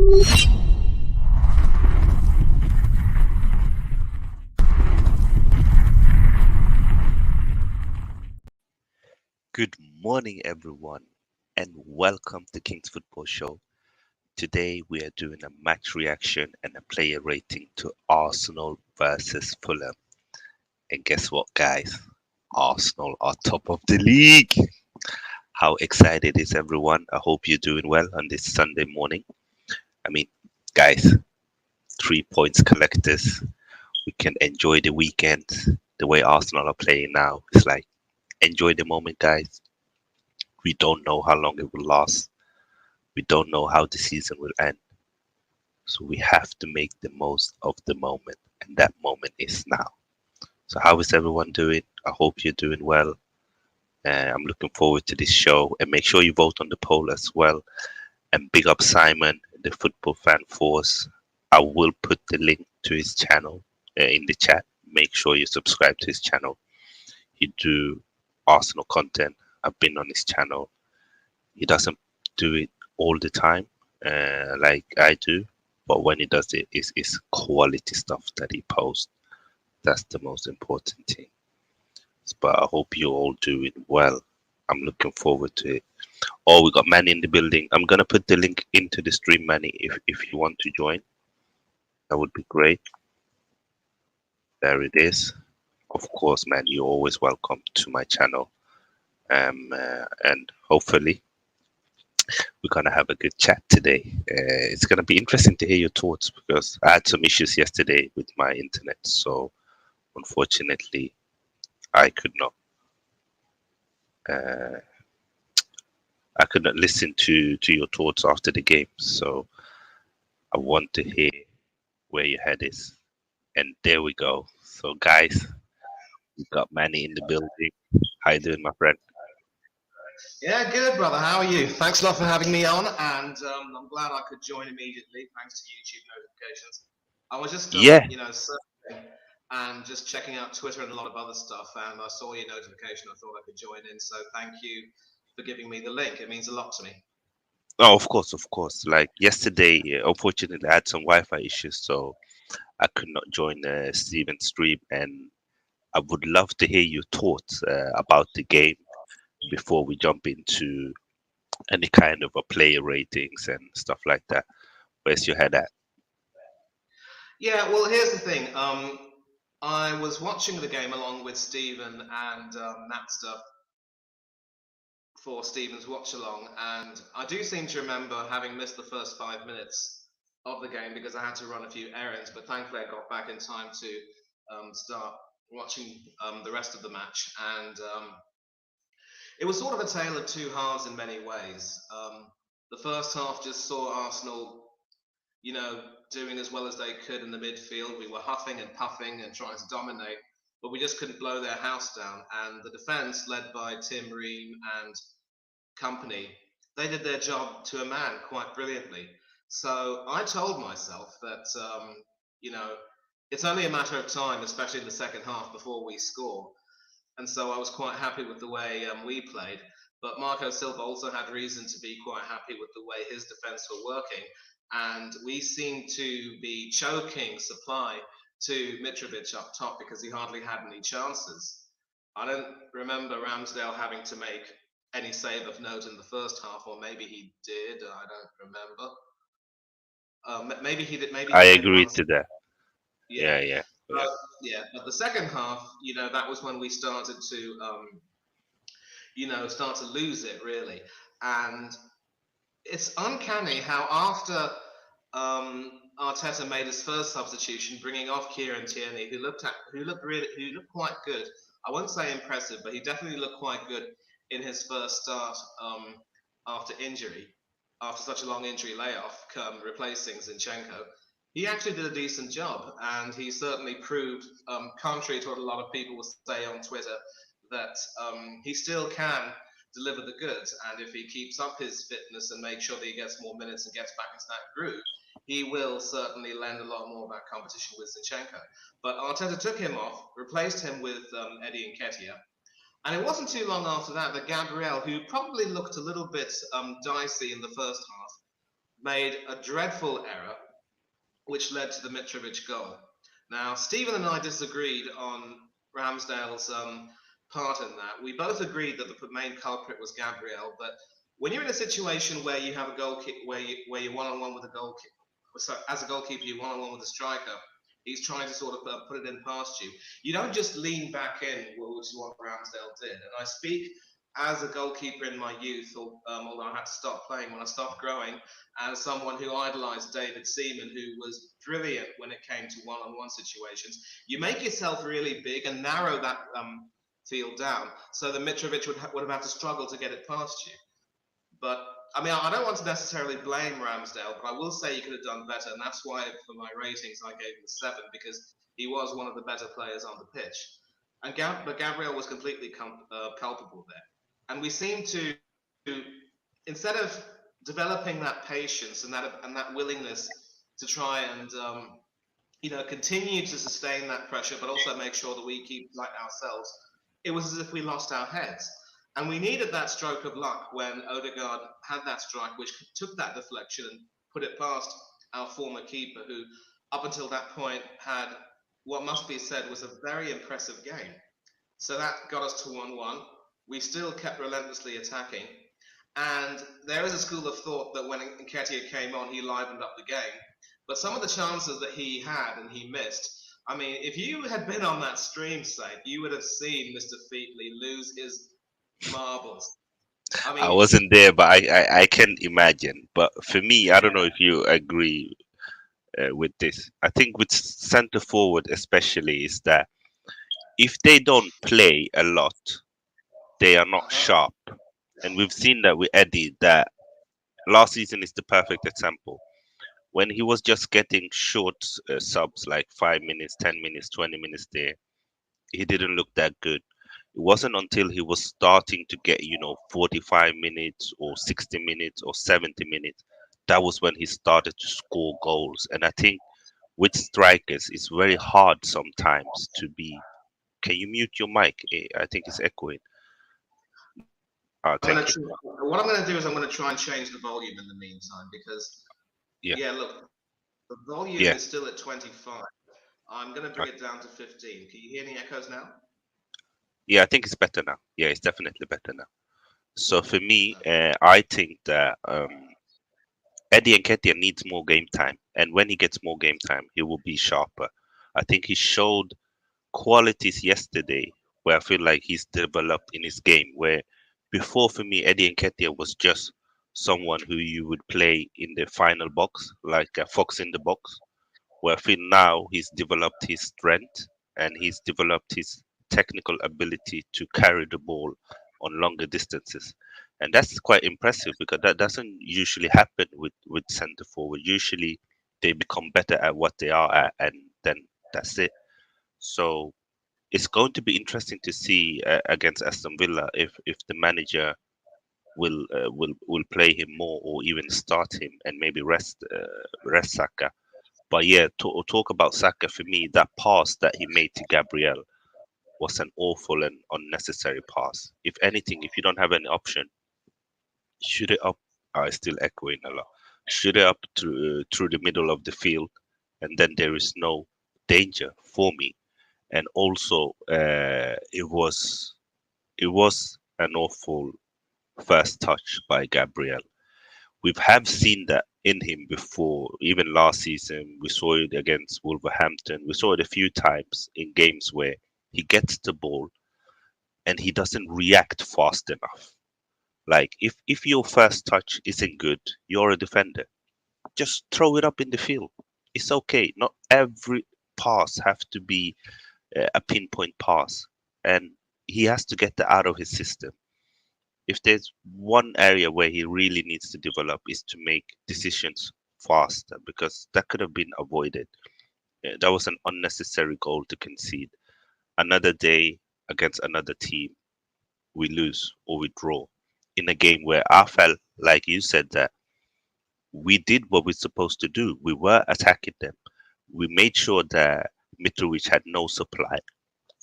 Good morning, everyone, and welcome to King's Football Show. Today, we are doing a match reaction and a player rating to Arsenal versus Fulham. And guess what, guys? Arsenal are top of the league. How excited is everyone? I hope you're doing well on this Sunday morning. I mean, guys, 3 points collectors. We can enjoy the weekend the way Arsenal are playing now. It's like, enjoy the moment, guys. We don't know how long it will last. We don't know how the season will end. So we have to make the most of the moment. And that moment is now. So, how is everyone doing? I hope you're doing well. I'm looking forward to this show. And make sure you vote on the poll as well. And big up Simon, the Football Fan Force. I will put the link to his channel in the chat. Make sure you subscribe to his channel. He do Arsenal content. I've been on his channel. He doesn't do it all the time like I do, but when he does it, it's quality stuff that he posts. That's the most important thing. But I hope you're all doing well. I'm looking forward to it. Oh, we got Manny in the building. I'm gonna put the link into the stream, Manny, if you want to join. That would be great. There it is. Of course, man, you're always welcome to my channel. And hopefully we're gonna have a good chat today. It's gonna be interesting to hear your thoughts because I had some issues yesterday with my internet, so unfortunately I could not uh, listen to your thoughts after the game. So I want to hear where your head is, and there we go. So guys, we got Manny in the building. How you doing, my friend? Yeah, good, brother. How are you? Thanks a lot for having me on, and I'm glad I could join immediately thanks to YouTube notifications. I was just, Yeah. surfing and just checking out Twitter and a lot of other stuff, and I saw your notification. I thought I could join in, so thank you for giving me the link. It means a lot to me. Oh, of course, of course. Like yesterday, unfortunately, I had some Wi-Fi issues, so I could not join Steven's stream, and I would love to hear your thoughts about the game before we jump into any kind of a player ratings and stuff like that. Where's your head at? Yeah, well, here's the thing. I was watching the game along with Stephen and Napster for Stephen's watch along, and I do seem to remember having missed the first 5 minutes of the game because I had to run a few errands, but thankfully I got back in time to start watching the rest of the match. And it was sort of a tale of two halves in many ways. The first half just saw Arsenal, doing as well as they could in the midfield. We were huffing and puffing and trying to dominate, but we just couldn't blow their house down. And the defence, led by Tim Ream and company, they did their job to a man quite brilliantly. So I told myself that, it's only a matter of time, especially in the second half, before we score. And so I was quite happy with the way we played. But Marco Silva also had reason to be quite happy with the way his defence were working. And we seemed to be choking supply to Mitrovic up top because he hardly had any chances. I don't remember Ramsdale having to make any save of note in the first half, or maybe he did. I don't remember. Maybe he did. Maybe I he did agree once. to that. Yeah, Yeah, yeah, yeah. But the second half, that was when we started to, start to lose it really, and it's uncanny how after Arteta made his first substitution, bringing off Kieran Tierney, who looked quite good. I won't say impressive, but he definitely looked quite good in his first start after injury, after such a long injury layoff, replacing Zinchenko. He actually did a decent job, and he certainly proved, contrary to what a lot of people will say on Twitter, that he still can deliver the goods. And if he keeps up his fitness and makes sure that he gets more minutes and gets back into that groove, he will certainly lend a lot more of that competition with Zinchenko. But Arteta took him off, replaced him with Eddie Nketiah. And it wasn't too long after that Gabriel, who probably looked a little bit dicey in the first half, made a dreadful error, which led to the Mitrovic goal. Now, Stephen and I disagreed on Ramsdale's part in that. We both agreed that the main culprit was Gabriel, but when you're in a situation where you have a goalkeeper, where you're one on one with a goalkeeper, so as a goalkeeper, you're one on one with a striker. He's trying to sort of put it in past you. You don't just lean back in, which is what Ramsdale did. And I speak as a goalkeeper in my youth, although I had to stop playing when I stopped growing, as someone who idolised David Seaman, who was brilliant when it came to one-on-one situations. You make yourself really big and narrow that field down, so that Mitrovic would have had to struggle to get it past you. But I mean, I don't want to necessarily blame Ramsdale, but I will say he could have done better, and that's why for my ratings I gave him a 7, because he was one of the better players on the pitch. But Gabriel was completely culpable there, and we seem to, instead of developing that patience and that willingness to try and continue to sustain that pressure, but also make sure that we keep like ourselves. It was as if we lost our heads. And we needed that stroke of luck when Odeegard had that strike, which took that deflection and put it past our former keeper, who up until that point had what must be said was a very impressive game. So that got us to 1-1. We still kept relentlessly attacking. And there is a school of thought that when Nketiah came on, he livened up the game. But some of the chances that he had and he missed, I mean, if you had been on that stream site, you would have seen Mr. Featley lose his marbles. I I mean, wasn't there, but I can imagine. But for me, I don't know if you agree with this. I think with centre forward, especially, is that if they don't play a lot, they are not uh-huh. sharp. And we've seen that with Eddie, that last season is the perfect example. When he was just getting short subs, like 5 minutes, 10 minutes, 20 minutes there, he didn't look that good. It wasn't until he was starting to get, 45 minutes or 60 minutes or 70 minutes, that was when he started to score goals. And I think with strikers, it's very hard sometimes to be. Can you mute your mic? I think it's echoing. I'm Thank gonna you. tr- what I'm going to do is I'm going to try and change the volume in the meantime because, Yeah, yeah, look, the volume yeah. is still at 25. I'm going to uh, bring it down to 15. Can you hear any echoes now? Yeah, I think it's better now. Yeah, it's definitely better now. So for me, Okay. I think that Eddie Nketiah needs more game time, and when he gets more game time, he will be sharper. I think he showed qualities yesterday where I feel like he's developed in his game. Where before, for me, Eddie Nketiah was just someone who you would play in the final box, like a fox in the box. Where I feel now he's developed his strength and he's developed his technical ability to carry the ball on longer distances. And that's quite impressive because that doesn't usually happen with centre forward. Usually they become better at what they are at, and then that's it. So it's going to be interesting to see against Aston Villa if the manager will play him more or even start him and maybe rest Saka. But yeah, talk about Saka. For me, that pass that he made to Gabriel was an awful and unnecessary pass. If anything, if you don't have any option, shoot it up. It's still echoing a lot. Shoot it up through the middle of the field, and then there is no danger for me. And also, it was an awful first touch by Gabriel. We have seen that in him before, even last season. We saw it against Wolverhampton. We saw it a few times in games where he gets the ball and he doesn't react fast enough. Like if your first touch isn't good, you're a defender. Just throw it up in the field. It's okay. Not every pass have to be a pinpoint pass, and he has to get that out of his system. If there's one area where he really needs to develop is to make decisions faster, because that could have been avoided. That was an unnecessary goal to concede. Another day against another team, we lose or we draw in a game where I felt like you said that we did what we're supposed to do. We were attacking them. We made sure that Mitrovic had no supply.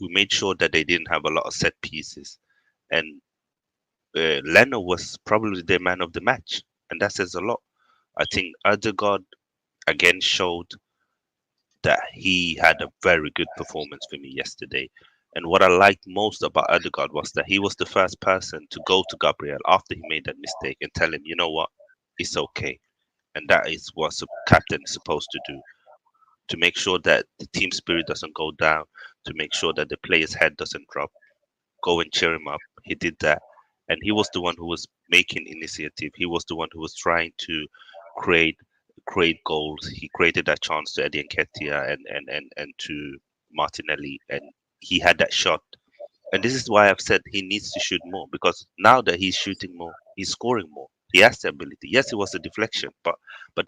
We made sure that they didn't have a lot of set pieces, and Leno was probably the man of the match, and that says a lot. I think Odegaard again showed that he had a very good performance for me yesterday. And what I liked most about Odegaard was that he was the first person to go to Gabriel after he made that mistake and tell him, you know what, it's okay. And that is what a captain is supposed to do, to make sure that the team spirit doesn't go down, to make sure that the player's head doesn't drop. Go and cheer him up. He did that. And he was the one who was making initiative. He was the one who was trying to create create goals. He created that chance to Eddie Nketiah and to Martinelli, and he had that shot. And this is why I've said he needs to shoot more, because now that he's shooting more, he's scoring more. He has the ability. Yes, it was a deflection, but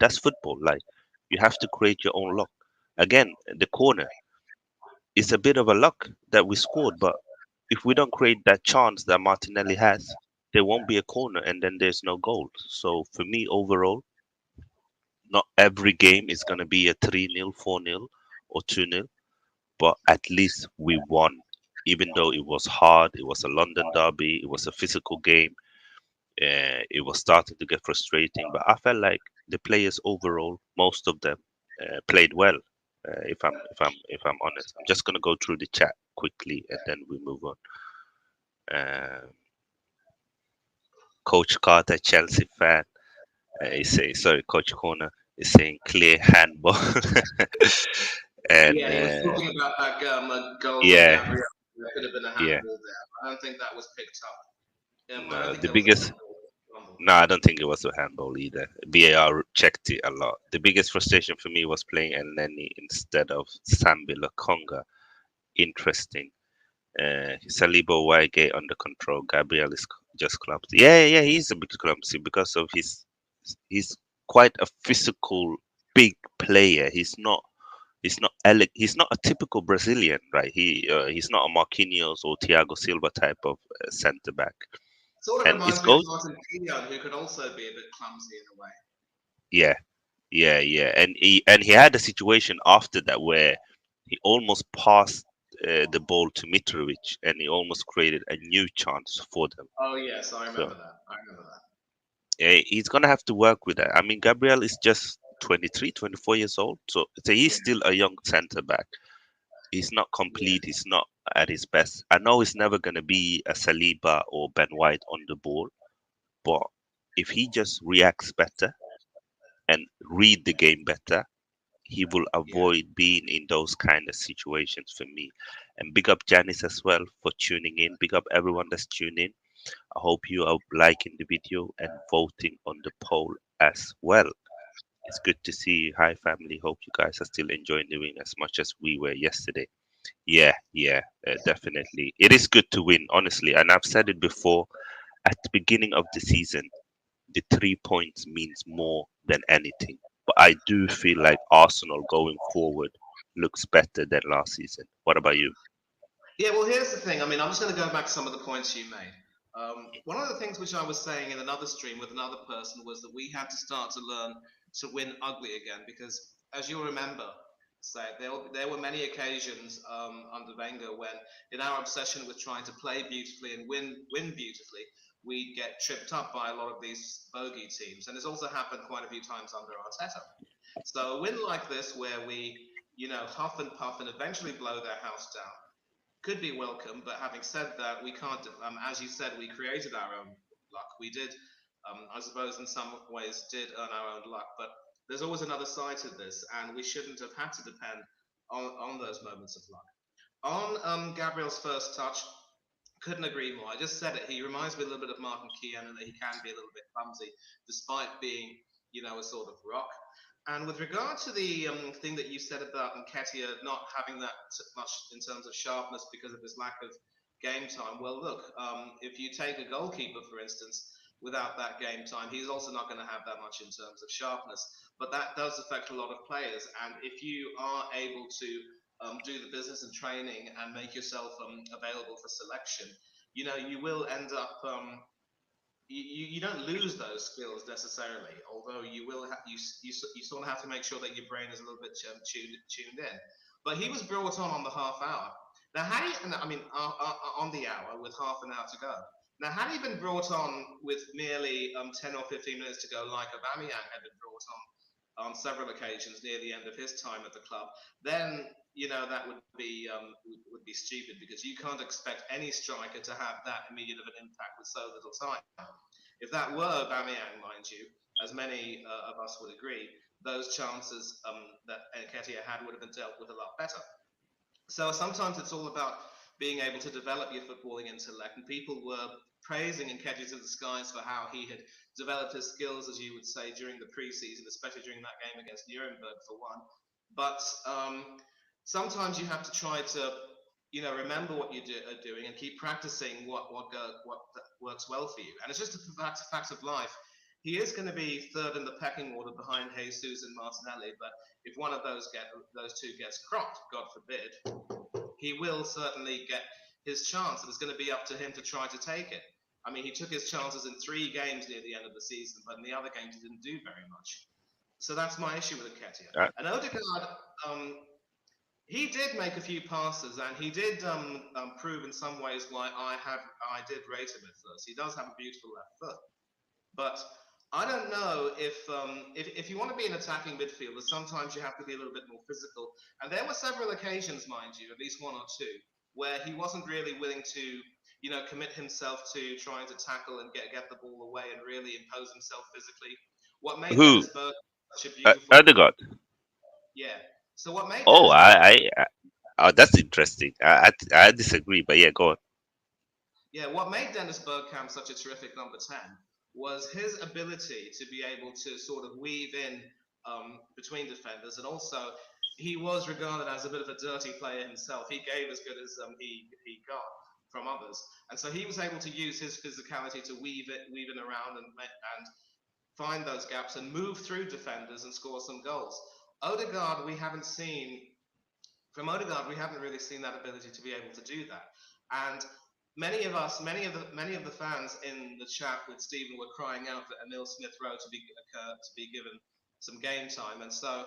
that's football. Like, you have to create your own luck. Again, the corner, it's a bit of a luck that we scored, but if we don't create that chance that Martinelli has, there won't be a corner and then there's no goal. So for me, overall, not every game is going to be a 3-0, 4-0, or 2-0, but at least we won. Even though it was hard, it was a London derby, it was a physical game, it was starting to get frustrating, but I felt like the players overall, most of them, played well. If I'm honest, I'm just gonna go through the chat quickly and then we move on. Uh, Coach Carter, Chelsea fan, is saying, sorry, Coach Corner is saying clear handball, and Yeah, he was talking about that goal from yeah, Gabriel. There could have been a yeah. handball there. I don't think that was picked up. I don't No, think the there was a biggest handball. No, I don't think it was a handball either. VAR checked it a lot. The biggest frustration for me was playing Elneny instead of Sambi Lokonga. Interesting. Saliba Wygate under control. Gabriel is just clumsy. Yeah, he's a bit clumsy because of he's quite a physical, big player. He's not a typical Brazilian, right? He's not a Marquinhos or Thiago Silva type of centre back. Sort of And his reminds me of goals, Martin Keown, who could also be a bit clumsy in a way. yeah, yeah, and he had a situation after that where he almost passed the ball to Mitrovic, and he almost created a new chance for them. Oh yes, I So remember that. I remember that. he's gonna have to work with that. I mean, Gabriel is just 23, 24 years old, so he's Yeah, still a young centre back. He's not yeah, complete. He's not at his best. I know he's never gonna be a Saliba or Ben White on the ball, but if he just reacts better and read the game better, he will yeah. avoid being in those kind of situations for me. And big up Janice as well for tuning in. Big up everyone that's tuned in. I hope you are liking the video and voting on the poll as well. It's good to see you. Hi, family. Hope you guys are still enjoying the win as much as we were yesterday. Yeah, definitely. It is good to win, honestly. And I've said it before, at the beginning of the season, the 3 points means more than anything. But I do feel like Arsenal going forward looks better than last season. What about you? Yeah, well, here's the thing. I mean, I'm just going to go back to some of the points you made. One of the things which I was saying in another stream with another person was that we had to start to learn to win ugly again because, as you remember, say there were many occasions under Wenger when, in our obsession with trying to play beautifully and win beautifully, we get tripped up by a lot of these bogey teams, and it's also happened quite a few times under Arteta. So a win like this, where we, huff and puff and eventually blow their house down could be welcome. But having said that, we can't. As you said, we created our own luck. We did, I suppose, in some ways, did earn our own luck. But there's always another side to this, and we shouldn't have had to depend on those moments of luck. On Gabriel's first touch, couldn't agree more. I just said it. He reminds me a little bit of Martin Keown, and that he can be a little bit clumsy, despite being, a sort of rock. And with regard to the thing that you said about Nketiah not having that much in terms of sharpness because of his lack of game time, well, look, if you take a goalkeeper, for instance, without that game time, he's also not going to have that much in terms of sharpness. But that does affect a lot of players. And if you are able to do the business and training and make yourself available for selection, you will end up you don't lose those skills necessarily, although you will you sort of have to make sure that your brain is a little bit tuned in. But he was brought on the half hour. Now, how do you, I mean, on the hour with half an hour to go. Now, had he been brought on with merely 10 or 15 minutes to go, like Aubameyang had been brought on several occasions near the end of his time at the club, then that would be stupid because you can't expect any striker to have that immediate of an impact with so little time. If that were Aubameyang, mind you, as many of us would agree, those chances that Nketiah had would have been dealt with a lot better. So sometimes it's all about being able to develop your footballing intellect, and people were praising Nketiah to the skies for how he had developed his skills, as you would say, during the preseason, especially during that game against Nuremberg for one. But sometimes you have to try to, remember what you are doing and keep practicing what works well for you. And it's just a fact of life. He is going to be third in the pecking order behind Jesus and Martinelli, but if one of those two gets cropped, God forbid, he will certainly get his chance, and it's going to be up to him to try to take it. I mean, he took his chances in 3 games near the end of the season, but in the other games he didn't do very much. So that's my issue with Nketiah. Uh, And Odegaard, he did make a few passes, and he did prove in some ways why I did rate him at first. He does have a beautiful left foot, but I don't know if you want to be an attacking midfielder, sometimes you have to be a little bit more physical. And there were several occasions, mind you, at least one or two, where he wasn't really willing to, commit himself to trying to tackle and get the ball away and really impose himself physically. What made who? Dennis Bergkamp such a beautiful, Odegaard. yeah. So what made Oh, Dennis Bergkamp oh, that's interesting. I disagree, but yeah, go on. Yeah, what made Dennis Bergkamp such a terrific number 10 was his ability to be able to sort of weave in between defenders. And also, he was regarded as a bit of a dirty player himself. He gave as good as he got from others. And so he was able to use his physicality to weave in around and find those gaps and move through defenders and score some goals. Odegaard, we haven't seen from Odegaard, we haven't really seen that ability to be able to do that. And many of the fans in the chat with Stephen were crying out for Emil Smith Rowe to be given some game time. And so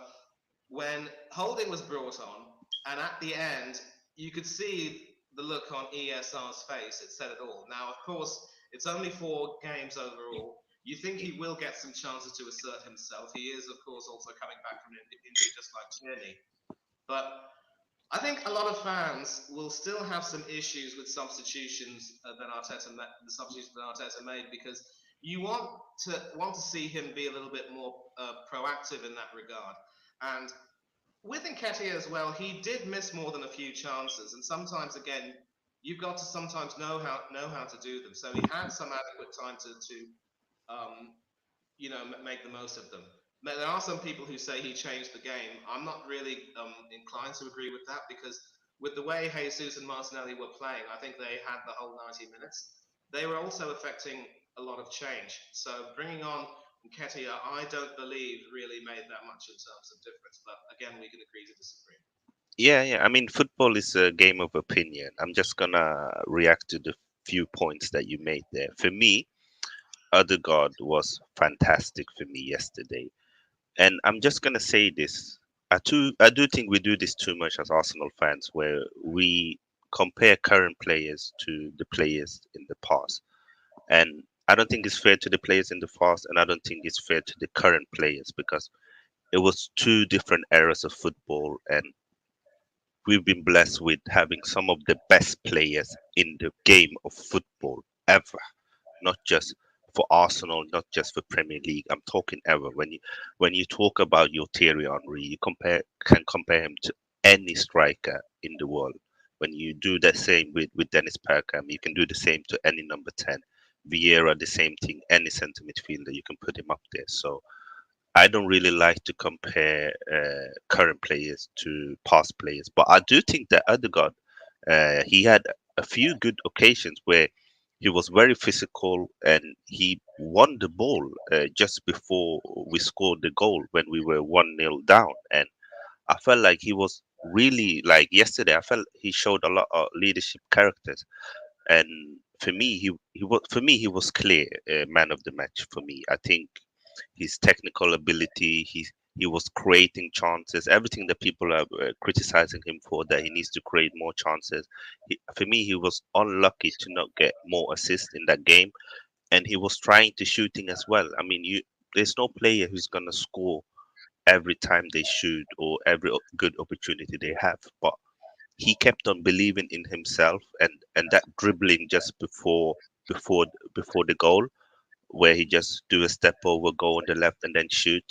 when Holding was brought on, and at the end, you could see the look on ESR's face. It said it all. Now, of course, it's only 4 games overall. You think he will get some chances to assert himself. He is, of course, also coming back from an injury just like Tierney. But I think a lot of fans will still have some issues with substitutions the substitutions that Arteta made, because you want to see him be a little bit more proactive in that regard. And with Nketiah as well, he did miss more than a few chances, and sometimes again, you've got to sometimes know how to do them. So he had some adequate time to make the most of them. There are some people who say he changed the game. I'm not really inclined to agree with that, because with the way Jesus and Martinelli were playing, I think they had the whole 90 minutes. They were also affecting a lot of change. So bringing on Nketiah, I don't believe really made that much in terms of difference. But again, we can agree to disagree. Yeah, yeah. I mean, football is a game of opinion. I'm just gonna react to the few points that you made there. For me, Odegaard was fantastic for me yesterday. And I'm just gonna say this. I do think we do this too much as Arsenal fans, where we compare current players to the players in the past. And I don't think it's fair to the players in the past, and I don't think it's fair to the current players, because it was two different eras of football, and we've been blessed with having some of the best players in the game of football ever, not just for Arsenal, not just for Premier League. I'm talking ever. When you talk about your Thierry Henry, you compare him to any striker in the world. When you do the same with Dennis Bergkamp, you can do the same to any number 10. Vieira, the same thing. Any centre midfielder, you can put him up there. So I don't really like to compare current players to past players, but I do think that Odegaard, he had a few good occasions where he was very physical and he won the ball just before we scored the goal when we were 1-0 down. And I felt like he was really, like yesterday, I felt he showed a lot of leadership characters. And for me he was clear man of the match for me. I think his technical ability, He was creating chances. Everything that people are criticizing him for, that he needs to create more chances. For me, he was unlucky to not get more assists in that game, and he was trying to shooting as well. I mean, there's no player who's gonna score every time they shoot or every good opportunity they have, but he kept on believing in himself, and that dribbling just before before the goal, where he just do a step over, go on the left, and then shoot.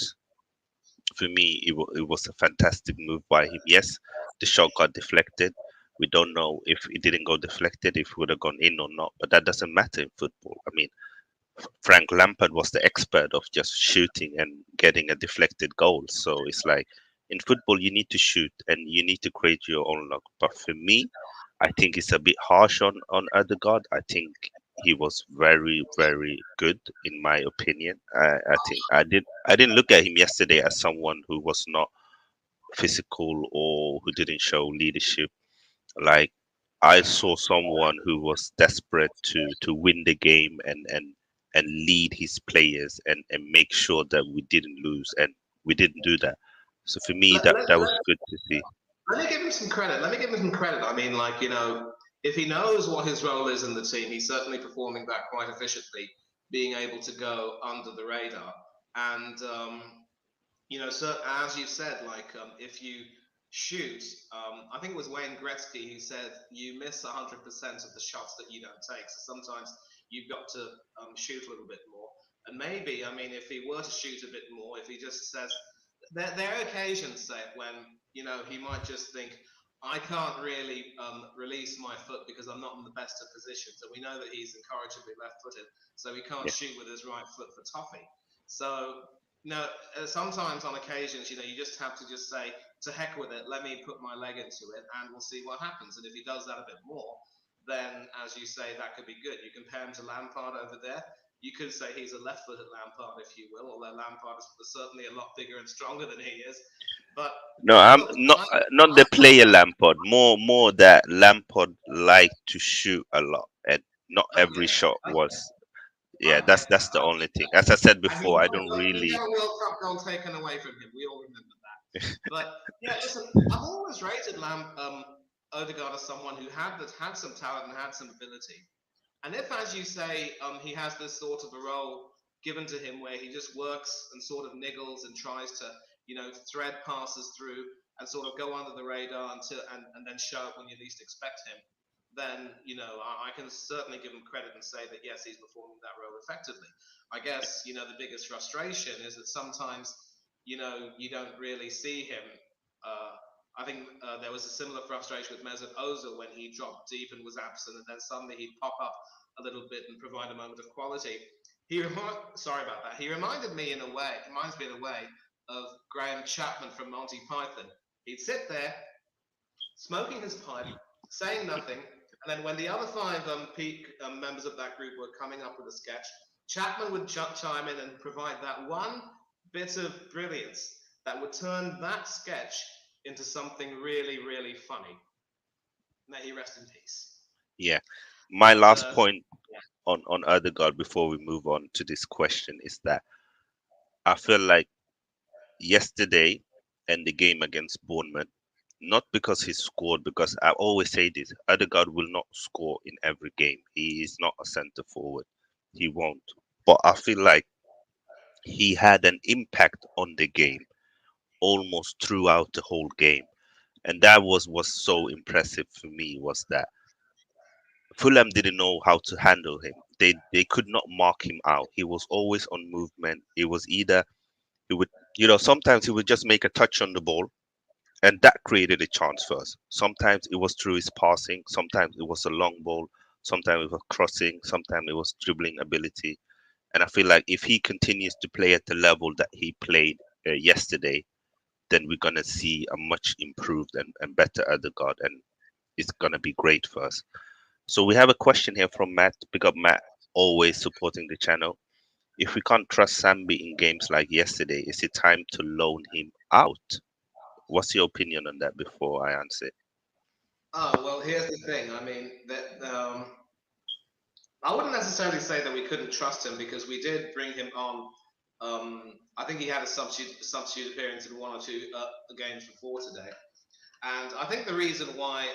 For me, it was a fantastic move by him. Yes, the shot got deflected. We don't know if it didn't go deflected, if it would have gone in or not, but that doesn't matter in football. I mean, Frank Lampard was the expert of just shooting and getting a deflected goal. So it's like in football, you need to shoot and you need to create your own luck. But for me, I think it's a bit harsh on Odegaard. I think he was very, very good in my opinion. I think I didn't look at him yesterday as someone who was not physical or who didn't show leadership. Like, I saw someone who was desperate to win the game and lead his players and make sure that we didn't lose, and we didn't do that. So for me, Let, let, that let, was good to see. let me give him some credit. Let me give him some credit. I mean, like, if he knows what his role is in the team, he's certainly performing that quite efficiently, being able to go under the radar. And so as you said, like if you shoot, I think it was Wayne Gretzky who said you miss 100% of the shots that you don't take. So sometimes you've got to shoot a little bit more. And maybe, I mean, if he were to shoot a bit more, if he just says, there are occasions, say, when he might just think, I can't really release my foot because I'm not in the best of positions, and we know that he's incorrigibly left-footed, so he can't Yeah. shoot with his right foot for toffee. So sometimes on occasions, you just have to just say, to heck with it, let me put my leg into it, and we'll see what happens. And if he does that a bit more, then, as you say, that could be good. You compare him to Lampard over there. You could say he's a left-footed Lampard, if you will, although Lampard is certainly a lot bigger and stronger than he is. But No, I'm look, not the player Lampard. More that Lampard liked to shoot a lot, and not I every get that. shot was. I Yeah, get that's that. the only thing. As I said And before, I don't he really. had a World Cup goal taken away from him. We all remember that. But yeah, listen, I've always rated Odegaard as someone who had some talent and had some ability. And if, as you say, he has this sort of a role given to him where he just works and sort of niggles and tries to, thread passes through and sort of go under the radar and then show up when you least expect him, then I can certainly give him credit and say that yes, he's performing that role effectively. I guess the biggest frustration is that sometimes you don't really see him. Uh, I think there was a similar frustration with Mesut Ozil when he dropped deep and was absent, and then suddenly he'd pop up a little bit and provide a moment of quality. Sorry about that. He reminded me in a way. Reminds me in a way of Graham Chapman from Monty Python. He'd sit there smoking his pipe, saying nothing, and then when the other five peak members of that group were coming up with a sketch, Chapman would chime in and provide that one bit of brilliance that would turn that sketch into something really, really funny. May he rest in peace. Yeah, my But last point on Odegaard before we move on to this question is that I feel like yesterday and the game against Bournemouth, not because he scored, because I always say this, Odegaard will not score in every game. He is not a centre forward. He won't. But I feel like he had an impact on the game almost throughout the whole game. And that was so impressive for me, was that Fulham didn't know how to handle him. They could not mark him out. He was always on movement. It was either he would, sometimes he would just make a touch on the ball, and that created a chance for us. Sometimes it was through his passing, sometimes it was a long ball, sometimes it was crossing, sometimes it was dribbling ability. And I feel like if he continues to play at the level that he played yesterday, then we're gonna see a much improved and better Odegaard, and it's gonna be great for us. So we have a question here from Matt. Pick up Matt, always supporting the channel. If we can't trust Sambi in games like yesterday, is it time to loan him out? What's your opinion on that before I answer? oh well, here's the thing. I mean, that I wouldn't necessarily say that we couldn't trust him because we did bring him on I think he had a substitute appearance in one or two games before today. And I think the reason why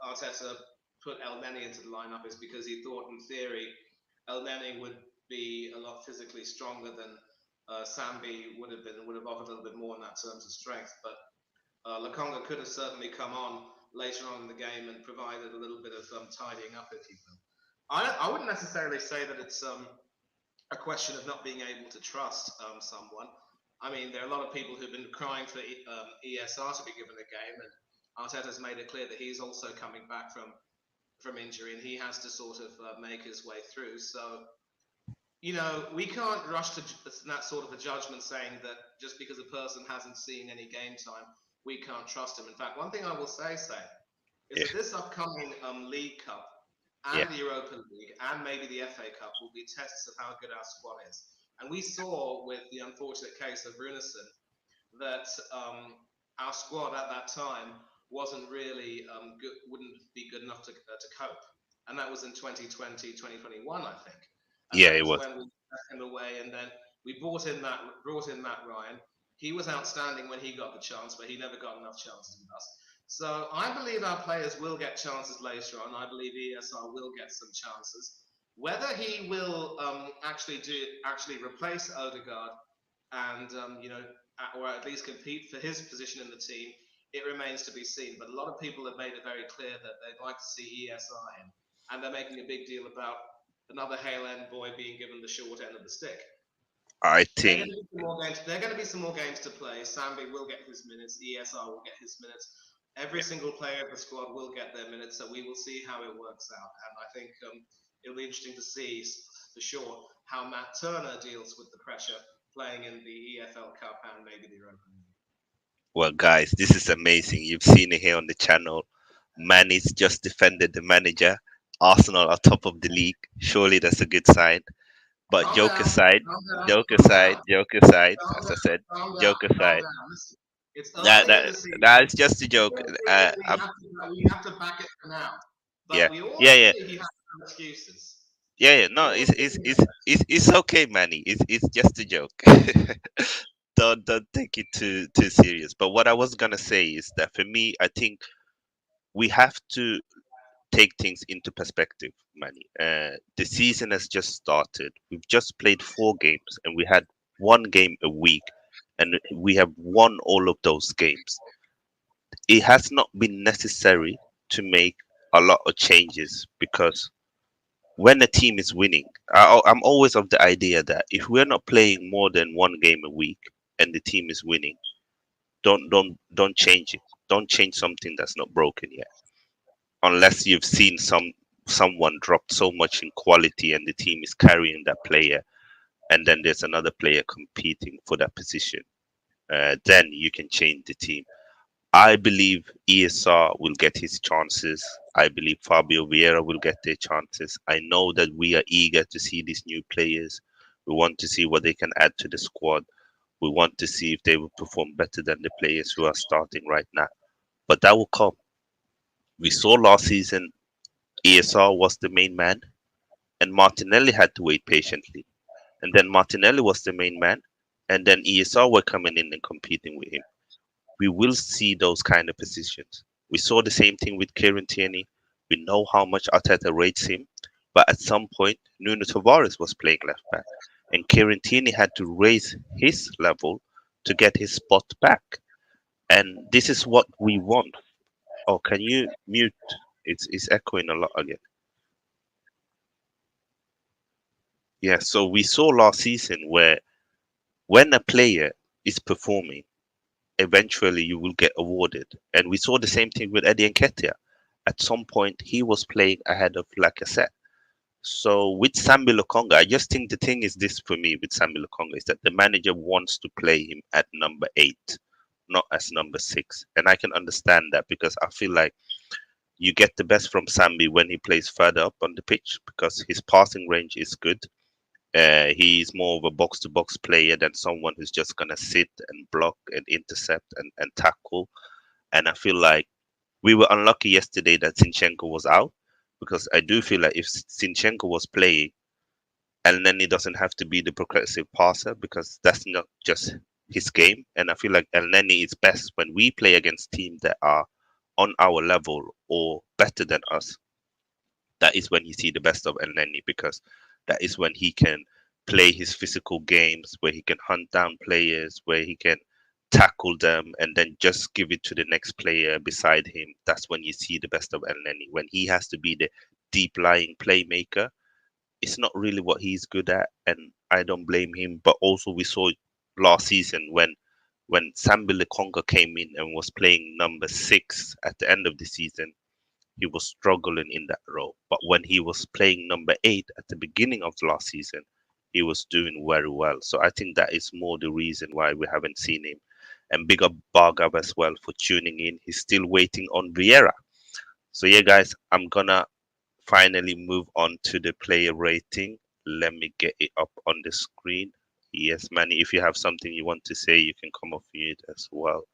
Arteta put El Neni into the lineup is because he thought, in theory, El Neni would be a lot physically stronger than Sambi would have offered a little bit more in that terms of strength. But Lokonga could have certainly come on later on in the game and provided a little bit of tidying up, if you will. I wouldn't necessarily say that it's a question of not being able to trust someone. I mean, there are a lot of people who've been crying for ESR to be given a game, and Arteta's made it clear that he's also coming back from injury, and he has to sort of make his way through. So, we can't rush to that sort of a judgment saying that just because a person hasn't seen any game time, we can't trust him. In fact, one thing I will say, is Yeah, that this upcoming League Cup yeah, and the Europa League and maybe the FA Cup will be tests of how good our squad is. And we saw with the unfortunate case of Runason that our squad at that time wasn't really good, wouldn't be good enough to cope. And that was in 2020, 2021, I think. And yeah. that It was was. when we sent him away, and then we brought in Matt Ryan. He was outstanding when he got the chance, but he never got enough chances with us. So I believe our players will get chances later on. I believe ESR will get some chances. Whether he will actually replace Odegaard and or at least compete for his position in the team, it remains to be seen. But a lot of people have made it very clear that they'd like to see ESR in, and they're making a big deal about another Hale End boy being given the short end of the stick. I They're going think. to be some more games. They're going to be some more games to play. Sambi will get his minutes. ESR will get his minutes. Every Yeah. single player of the squad will get their minutes. So we will see how it works out. And I think it'll be interesting to see for sure how Matt Turner deals with the pressure playing in the EFL Cup and maybe the Europa League. Well, guys, this is amazing. You've seen it here on the channel. Manny's just defended the manager. Arsenal are top of the league. Surely that's a good sign. But Calm joke down, aside, calm down, joke calm aside, down, joke aside. calm As I down, said, calm down, joke calm aside. down. Listen, it's That early in that the season. that's just a We joke. don't feel that we have to back it for now. Yeah, But we all yeah, yeah, agree he has some excuses. yeah, yeah. We No, all it's agree it's he it's has. it's, it's okay, Manny. It's just a joke. Don't take it too serious. But what I was gonna say is that for me, I think we have to take things into perspective, Manny. The season has just started. We've just played 4 games, and we had 1 game a week, and we have won all of those games. It has not been necessary to make a lot of changes because when a team is winning, I'm always of the idea that if we're not playing more than 1 game a week and the team is winning, don't change it. Don't change something that's not broken yet, unless you've seen someone drop so much in quality and the team is carrying that player, and then there's another player competing for that position. Then you can change the team. I believe ESR will get his chances. I believe Fabio Vieira will get their chances. I know that we are eager to see these new players. We want to see what they can add to the squad. We want to see if they will perform better than the players who are starting right now. But that will come. We saw last season ESR was the main man, and Martinelli had to wait patiently. And then Martinelli was the main man, and then ESR were coming in and competing with him. We will see those kind of positions. We saw the same thing with Kieran Tierney. We know how much Arteta rates him, but at some point, Nuno Tavares was playing left back, and Kieran Tierney had to raise his level to get his spot back. And this is what we want. Oh, can you mute? It's echoing a lot again. Yeah, so we saw last season where when a player is performing, eventually you will get awarded. And we saw the same thing with Eddie Nketiah. At some point, he was playing ahead of Lacazette. So with Sambi Lokonga, I just think the thing is this for me with Sambi Lokonga is that the manager wants to play him at number 8, not as number 6. And I can understand that because I feel like you get the best from Sambi when he plays further up on the pitch because his passing range is good. He's more of a box to box player than someone who's just going to sit and block and intercept and tackle. And I feel like we were unlucky yesterday that Zinchenko was out because I do feel like if Zinchenko was playing, And then he doesn't have to be the progressive passer because that's not just his game. And I feel like El Neni is best when we play against teams that are on our level or better than us. That is when you see the best of El Neni because that is when he can play his physical games, where he can hunt down players, where he can tackle them and then just give it to the next player beside him. That's when you see the best of El Neni. When he has to be the deep lying playmaker, it's not really what he's good at, and I don't blame him. But also, we saw it last season when Sambi Conga came in and was playing number 6 at the end of the season. He was struggling in that role, but when he was playing number 8 at the beginning of the last season, he was doing very well. So I think that is more the reason why we haven't seen him. And big up Bargab as well for tuning in. He's still waiting on Vieira. So yeah, guys, I'm gonna finally move on to the player rating. Let me get it up on the screen. Yes, Manny, if you have something you want to say, you can come off mute as well.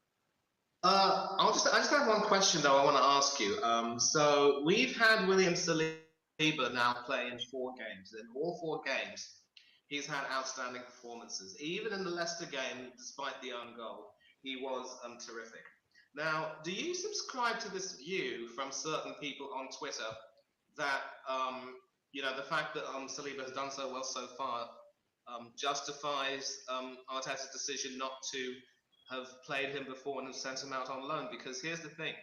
I just have one question though I want to ask you. So we've had William Saliba now play in 4 games. In all 4 games, he's had outstanding performances. Even in the Leicester game, despite the own goal, he was terrific. Now, do you subscribe to this view from certain people on Twitter that the fact that Saliba has done so well so far justifies Arteta's decision not to have played him before and have sent him out on loan? Because here's the thing: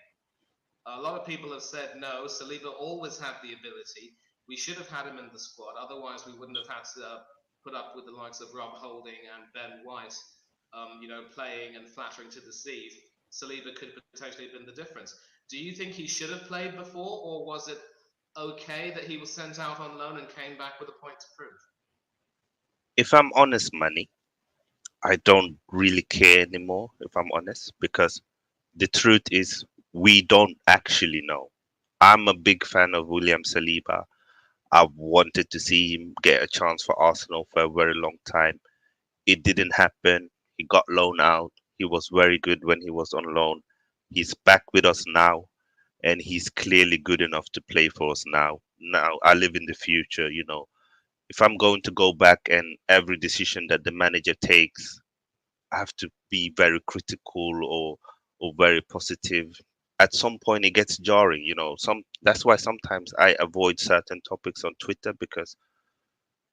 a lot of people have said no, Saliba always had the ability. We should have had him in the squad. Otherwise, we wouldn't have had to put up with the likes of Rob Holding and Ben White, playing and flattering to deceive. Saliba could potentially have been the difference. Do you think he should have played before, or was it okay that he was sent out on loan and came back with a point to prove? If I'm honest, Manny, I don't really care anymore, if I'm honest, because the truth is we don't actually know. I'm a big fan of William Saliba. I've wanted to see him get a chance for Arsenal for a very long time. It didn't happen. He got loaned out. He was very good when he was on loan. He's back with us now, and he's clearly good enough to play for us now. Now, I live in the future, If I'm going to go back and every decision that the manager takes, I have to be very critical or very positive. At some point, it gets jarring, That's why sometimes I avoid certain topics on Twitter because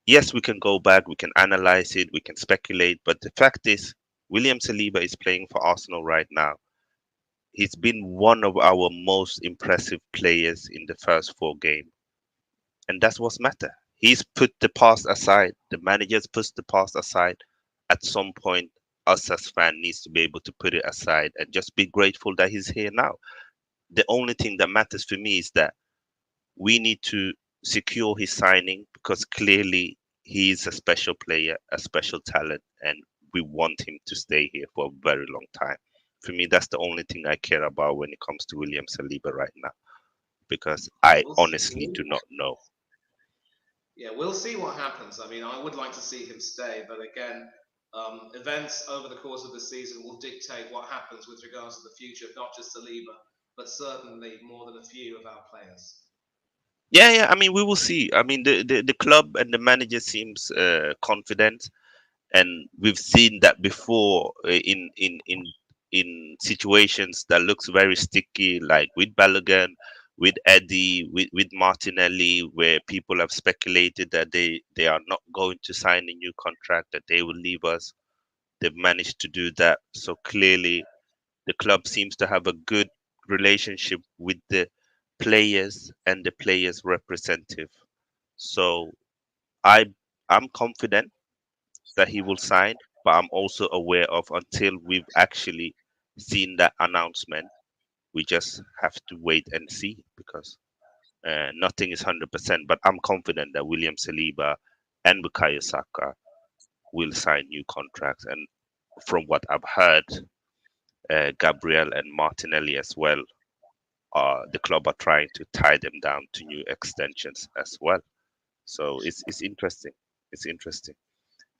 yes, we can go back, we can analyze it, we can speculate, but the fact is, William Saliba is playing for Arsenal right now. He's been one of our most impressive players in the first 4 games, and that's what's matter. He's put the past aside. The managers put the past aside. At some point, us as fans needs to be able to put it aside and just be grateful that he's here now. The only thing that matters for me is that we need to secure his signing because clearly he is a special player, a special talent, and we want him to stay here for a very long time. For me, that's the only thing I care about when it comes to William Saliba right now because I We'll see. honestly do not know. Yeah, we'll see what happens. I mean, I would like to see him stay, but again, events over the course of the season will dictate what happens with regards to the future of not just Saliba, but certainly more than a few of our players. Yeah, yeah. I mean, we will see. I mean, the club and the manager seems confident, and we've seen that before in situations that looks very sticky, like with Balogun, with Eddie, with Martinelli, where people have speculated that they are not going to sign a new contract, that they will leave us. They've managed to do that. So clearly, the club seems to have a good relationship with the players and the players' representative. So I I'm confident that he will sign, but I'm also aware of until we've actually seen that announcement, we just have to wait and see because nothing is 100%. But I'm confident that William Saliba and Bukayo Saka will sign new contracts. And from what I've heard, Gabriel and Martinelli as well, the club are trying to tie them down to new extensions as well. So it's interesting. It's interesting.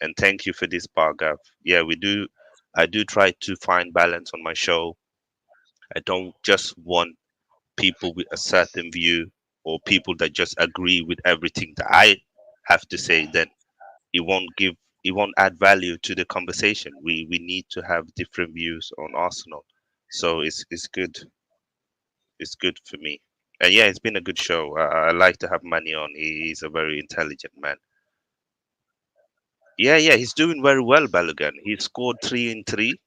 And thank you for this, Bargav. Yeah, we do. I do try to find balance on my show. I don't just want people with a certain view or people that just agree with everything that I have to say. Then it won't give it won't add value to the conversation. We need to have different views on Arsenal. So it's good for me. And yeah, it's been a good show. I like to have Manny on. He's a very intelligent man. Yeah, yeah, he's doing very well, Balogun. He scored 3 in 3.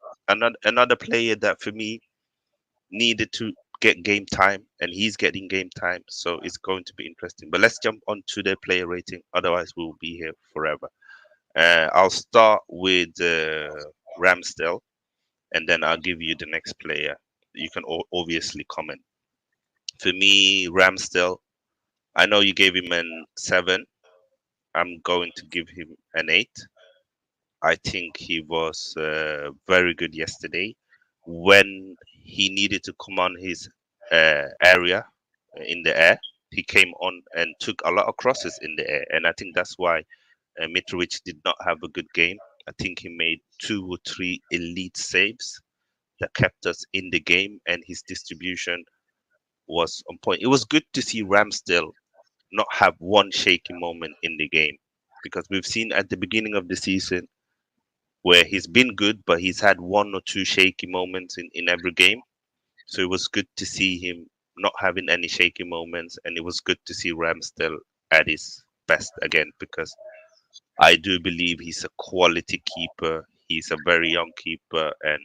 Another player that for me needed to get game time, and he's getting game time. So it's going to be interesting. But let's jump on to the player rating. Otherwise, we'll be here forever. I'll start with Ramsdale, and then I'll give you the next player. You can obviously comment. For me, Ramsdale, I know you gave him an 7. I'm going to give him an 8. I think he was very good yesterday when he needed to come on his area in the air. He came on and took a lot of crosses in the air, and I think that's why Mitrovic did not have a good game. I think he made 2 or 3 elite saves that kept us in the game, and his distribution was on point. It was good to see Ramsdale not have one shaky moment in the game, because we've seen at the beginning of the season where he's been good, but he's had 1 or 2 shaky moments in every game. So it was good to see him not having any shaky moments, and it was good to see Ramsdale at his best again, because I do believe he's a quality keeper. He's a very young keeper, and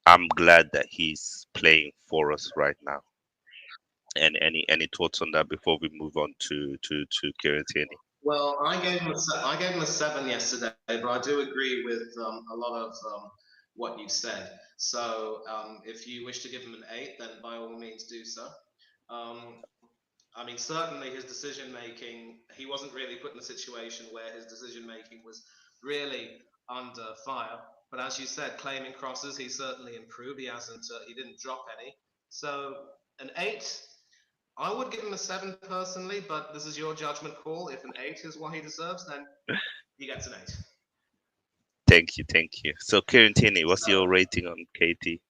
I'm glad that he's playing for us right now. And any thoughts on that before we move on to Kieran Tierney? Well, I gave him a 7 yesterday, but I do agree with a lot of what you said. So if you wish to give him an 8, then by all means do so. I mean, certainly his decision making, he wasn't really put in a situation where his decision making was really under fire. But as you said, claiming crosses, he certainly improved. He didn't drop any. So an 8, I would give him a 7 personally, but this is your judgment call. If an 8 is what he deserves, then he gets an 8. Thank you, thank you. So Kieran Tierney, what's your So, rating on KT?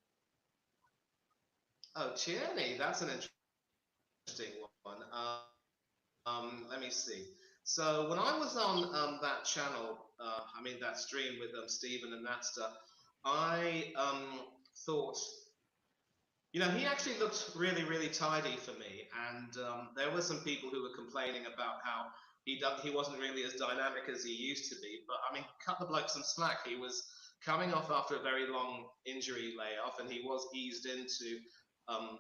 oh, Tierney, that's an interesting one. Let me see. So when I was on that channel, I mean that stream with Stephen and Napster, I thought, he actually looked really, really tidy for me. And there were some people who were complaining about how he wasn't really as dynamic as he used to be. But I mean, cut the bloke some slack. He was coming off after a very long injury layoff, and he was eased into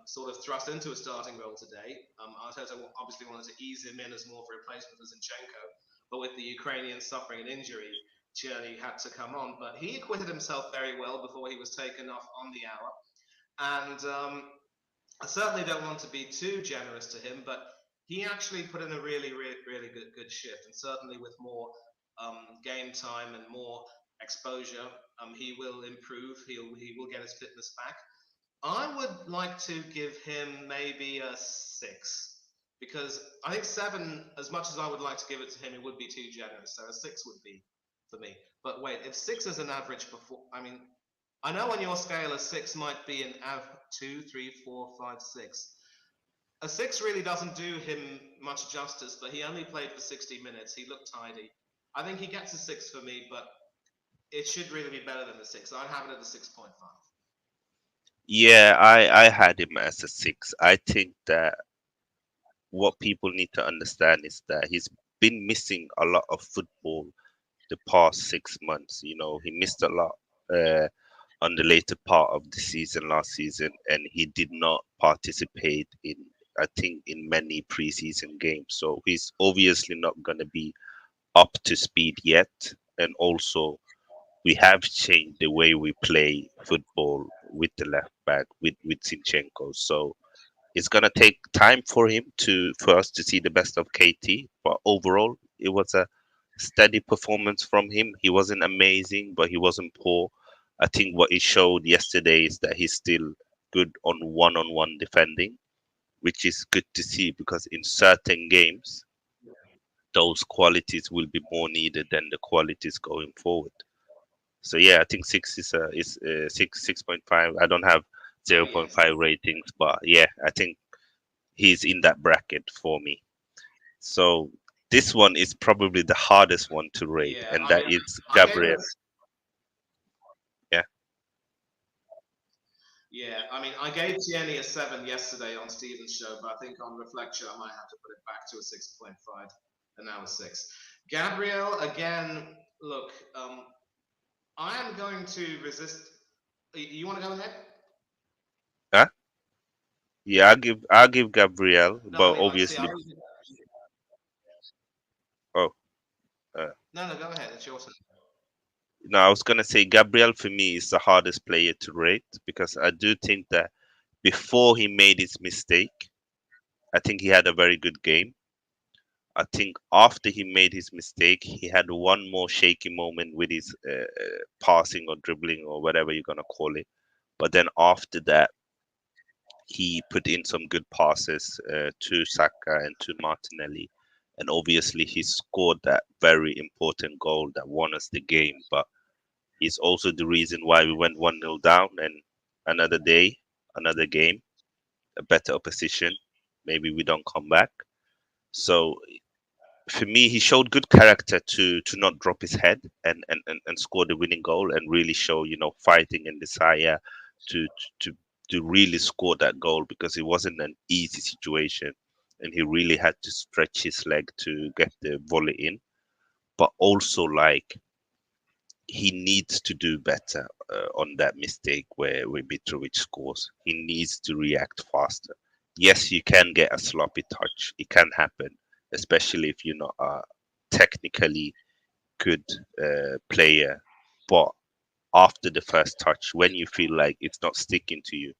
sort of thrust into a starting role today. Arteta obviously wanted to ease him in as more of a replacement for Zinchenko, but with the Ukrainians suffering an injury, Tierney had to come on. But he acquitted himself very well before he was taken off on the hour. And I certainly don't want to be too generous to him, but he actually put in a really, really, really good shift. And certainly with more game time and more exposure, he will improve. He will get his fitness back. I would like to give him maybe a 6, because I think 7, as much as I would like to give it to him, it would be too generous. So a 6 would be for me. But wait, if 6 is an average before, I mean, I know on your scale a 6 might be an 2, 3, 4, 5, 6. A 6 really doesn't do him much justice, but he only played for 60 minutes. He looked tidy. I think he gets a 6 for me, but it should really be better than the 6. I'd have it at a 6.5. Yeah, I had him as a 6. I think that what people need to understand is that he's been missing a lot of football the past 6 months. He missed a lot uh, on the later part of the season last season, and he did not participate in, I think, in many preseason games. So he's obviously not going to be up to speed yet. And also, we have changed the way we play football with the left back with Zinchenko. So it's gonna take time for us to see the best of KT. But overall, it was a steady performance from him. He wasn't amazing, but he wasn't poor. I think what he showed yesterday is that he's still good on one-on-one defending, which is good to see, because in certain games those qualities will be more needed than the qualities going forward. So yeah, I think 6.5. I don't have Oh, zero point yes. 0.5 ratings, but yeah, I think he's in that bracket for me. So This one is probably the hardest one to rate, Yeah, and I that mean, is I gave him Gabriel. a Yeah. yeah. I mean, I gave Tierney a 7 yesterday on Steven's show, but I think on reflection, I might have to put it back to a 6.5, and now a 6. Gabriel again. Look, I am going to resist. You want to go ahead? Huh? Yeah, I'll give Gabriel, No, I but mean, like, see, obviously, oh, uh, no, no, go ahead. It's your turn. no, I was gonna say Gabriel for me is the hardest player to rate because I do think that before he made his mistake, I think he had a very good game. I think after he made his mistake, he had one more shaky moment with his passing or dribbling or whatever you're gonna call it. But then after that, he put in some good passes to Saka and to Martinelli, and obviously he scored that very important goal that won us the game. But he's also the reason why we went 1-0 down, and another day, another game, a better opposition. Maybe we don't come back. So for me, he showed good character to not drop his head and score the winning goal and really show fighting and desire to to to really score that goal because it wasn't an easy situation and he really had to stretch his leg to get the volley in. But also like he needs to do better on that mistake where Mitrovic scores. He needs to react faster. Yes, you can get a sloppy touch. It can happen, especially if you're not a technically good player. But after the first touch, when you feel like it's not sticking to you,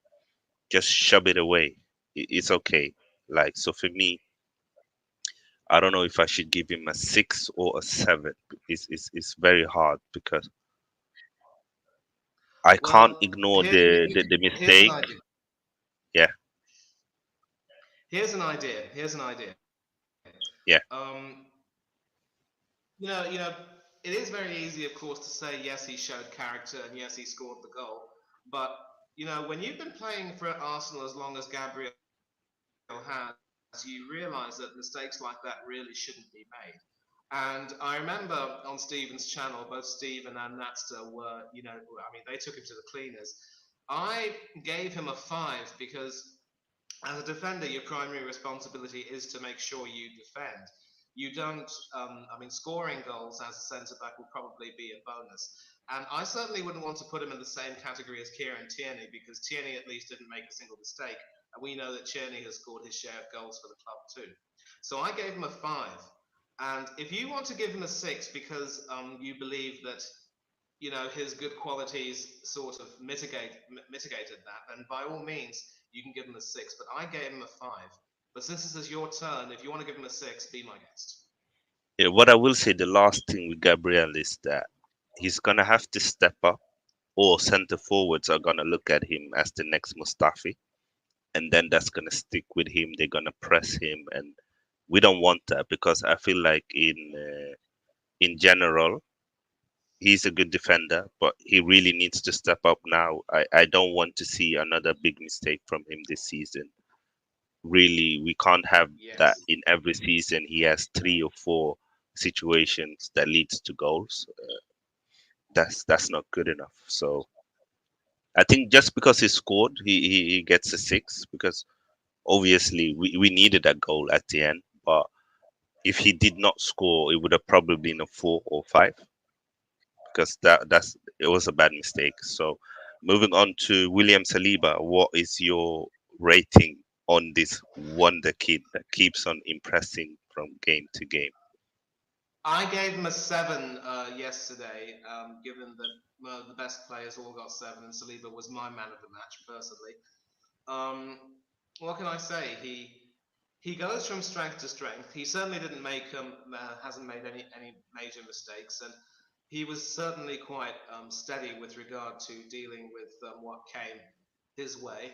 just shove it away. It's okay. Like so for me, I don't know if I should give him a 6 or a 7. It's very hard because I can't Well, ignore the here's an mistake. idea. Yeah, Here's an idea. Here's an idea. yeah, Um, you know, it is very easy, of course, to say yes, he showed character and yes, he scored the goal. But when you've been playing for Arsenal as long as Gabriel has, you realise that mistakes like that really shouldn't be made. And I remember on Stephen's channel, both Stephen and Natster were, I mean, they took him to the cleaners. I gave him a 5 because as a defender, your primary responsibility is to make sure you defend. You don't, I mean, scoring goals as a centre back will probably be a bonus. And I certainly wouldn't want to put him in the same category as Kieran Tierney because Tierney at least didn't make a single mistake. And we know that Tierney has scored his share of goals for the club too. So I gave him a 5. And if you want to give him a 6 because you believe that his good qualities sort of mitigated that, then by all means you can give him a 6. But I gave him a 5. But since this is your turn, if you want to give him a 6, be my guest. yeah. What I will say, the last thing with Gabriel is that he's gonna have to step up, or centre forwards are gonna look at him as the next Mustafi, and then that's gonna stick with him. They're gonna press him, and we don't want that because I feel like in general he's a good defender, but he really needs to step up now. I don't want to see another big mistake from him this season. Really, we can't have that Yes. in every season. He has 3 or 4 situations that leads to goals. That's not good enough. So I think just because he scored, he gets a 6 because obviously we needed a goal at the end. But if he did not score, it would have probably been a 4 or 5 because that's it was a bad mistake. So moving on to William Saliba, what is your rating on this wonder kid that keeps on impressing from game to game? I gave him a 7 yesterday, given that the best players all got 7, and Saliba was my man of the match personally. Um, what can I say? He goes from strength to strength. He certainly didn't make hasn't made any major mistakes, and he was certainly quite steady with regard to dealing with what came his way.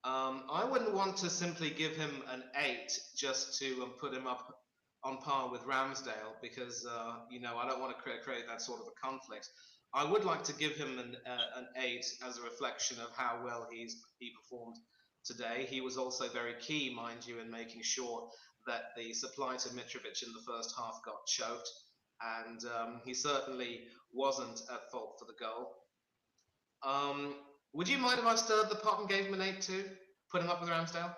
I wouldn't want to simply give him an 8 just to put him up on par with Ramsdale because I don't want to create that sort of a conflict. I would like to give him an 8 as a reflection of how well he performed today. He was also very key, mind you, in making sure that the supply to Mitrovic in the first half got choked, and he certainly wasn't at fault for the goal. Um, would you mind if I stirred the pot and gave him an 8-2, put him up with Ramsdale?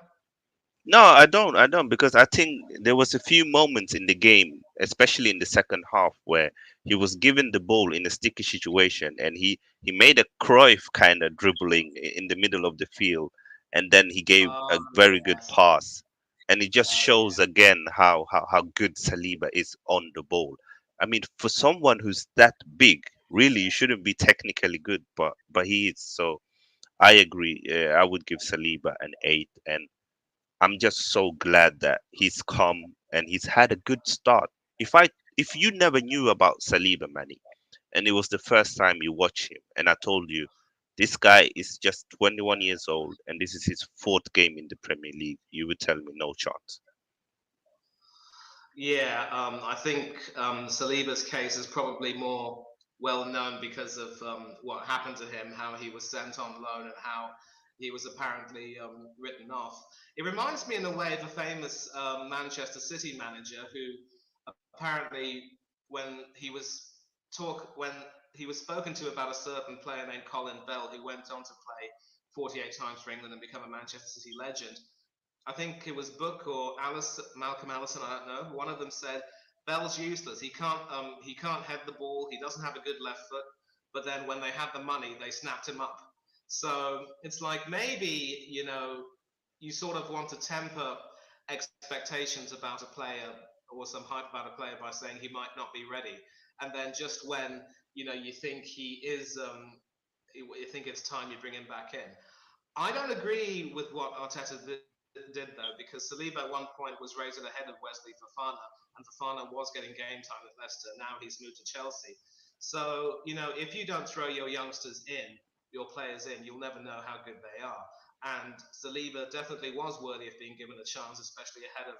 No, I don't. I don't because I think there was a few moments in the game, especially in the second half, where he was given the ball in a sticky situation, and he made a Cruyff kind of dribbling in the middle of the field, and then he gave a very good Yes. pass, and it just Yeah. shows again how good Saliba is on the ball. I mean, for someone who's that big, really, you shouldn't be technically good, but he is. So I agree. I would give Saliba an 8, and I'm just so glad that he's come and he's had a good start. If you never knew about Saliba, Manny, and it was the first time you watch him, and I told you this guy is just 21 years old and this is his fourth game in the Premier League, you would tell me no chance. Yeah, I think Saliba's case is probably more well known because of what happened to him, how he was sent on loan, and how he was apparently written off. It reminds me, in a way, of a famous Manchester City manager who apparently, when he was when he was spoken to about a certain player named Colin Bell, who went on to play 48 times for England and become a Manchester City legend. I think it was Book or Alice, Malcolm Allison, I don't know. One of them said Bell's useless. He can't head the ball. He doesn't have a good left foot. But then when they had the money, they snapped him up. So it's like maybe you sort of want to temper expectations about a player or some hype about a player by saying he might not be ready, and then just when you think he is, you think it's time you bring him back in. I don't agree with what Arteta did though, because Saliba at one point was rated ahead of Wesley Fofana, and Fofana was getting game time at Leicester. Now he's moved to Chelsea. So, if you don't throw your youngsters in, your players in, you'll never know how good they are. And Saliba definitely was worthy of being given a chance, especially ahead of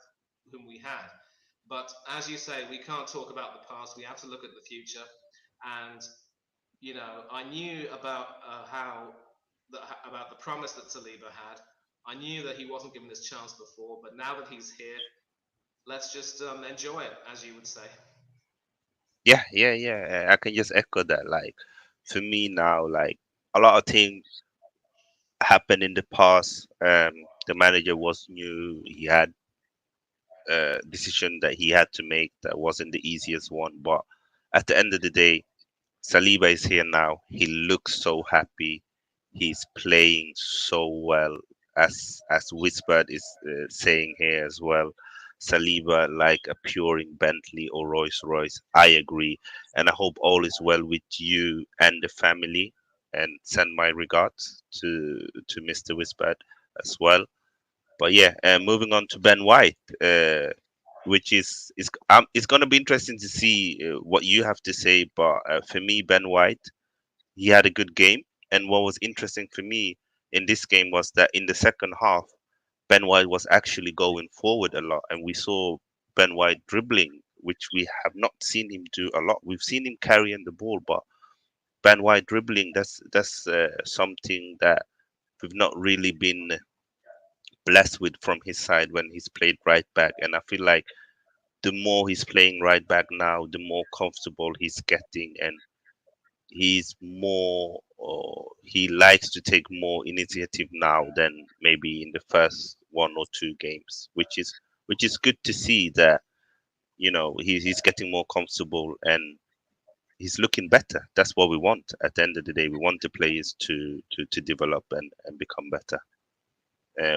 whom we had. But as you say, we can't talk about the past. We have to look at the future. And I knew about about the promise that Saliba had. I knew that he wasn't given his chance before, but now that he's here, let's just enjoy it, as you would say. Yeah, yeah, yeah. I can just echo that. Like for me now, like a lot of things happened in the past. The manager was new. He had a decision that he had to make that wasn't the easiest one. But at the end of the day, Saliba is here now. He looks so happy. He's playing so well, as Whispered is saying here as well. Saliba like a pure Bentley or Rolls Royce. I agree, and I hope all is well with you and the family. And send my regards to Mr. Whispered as well. But yeah, moving on to Ben White, which is it's gonna be interesting to see what you have to say. But for me, Ben White, he had a good game, and what was interesting for me in this game was that in the second half, Ben White was actually going forward a lot, and we saw Ben White dribbling, which we have not seen him do a lot. We've seen him carrying the ball, but Ben White dribbling, that's something that we've not really been blessed with from his side when he's played right back. And I feel like the more he's playing right back now, the more comfortable he's getting, and he's more, he likes to take more initiative now than maybe in the first one or two games, which is good to see that he's getting more comfortable and he's looking better. That's what we want at the end of the day. We want the players to develop and become better.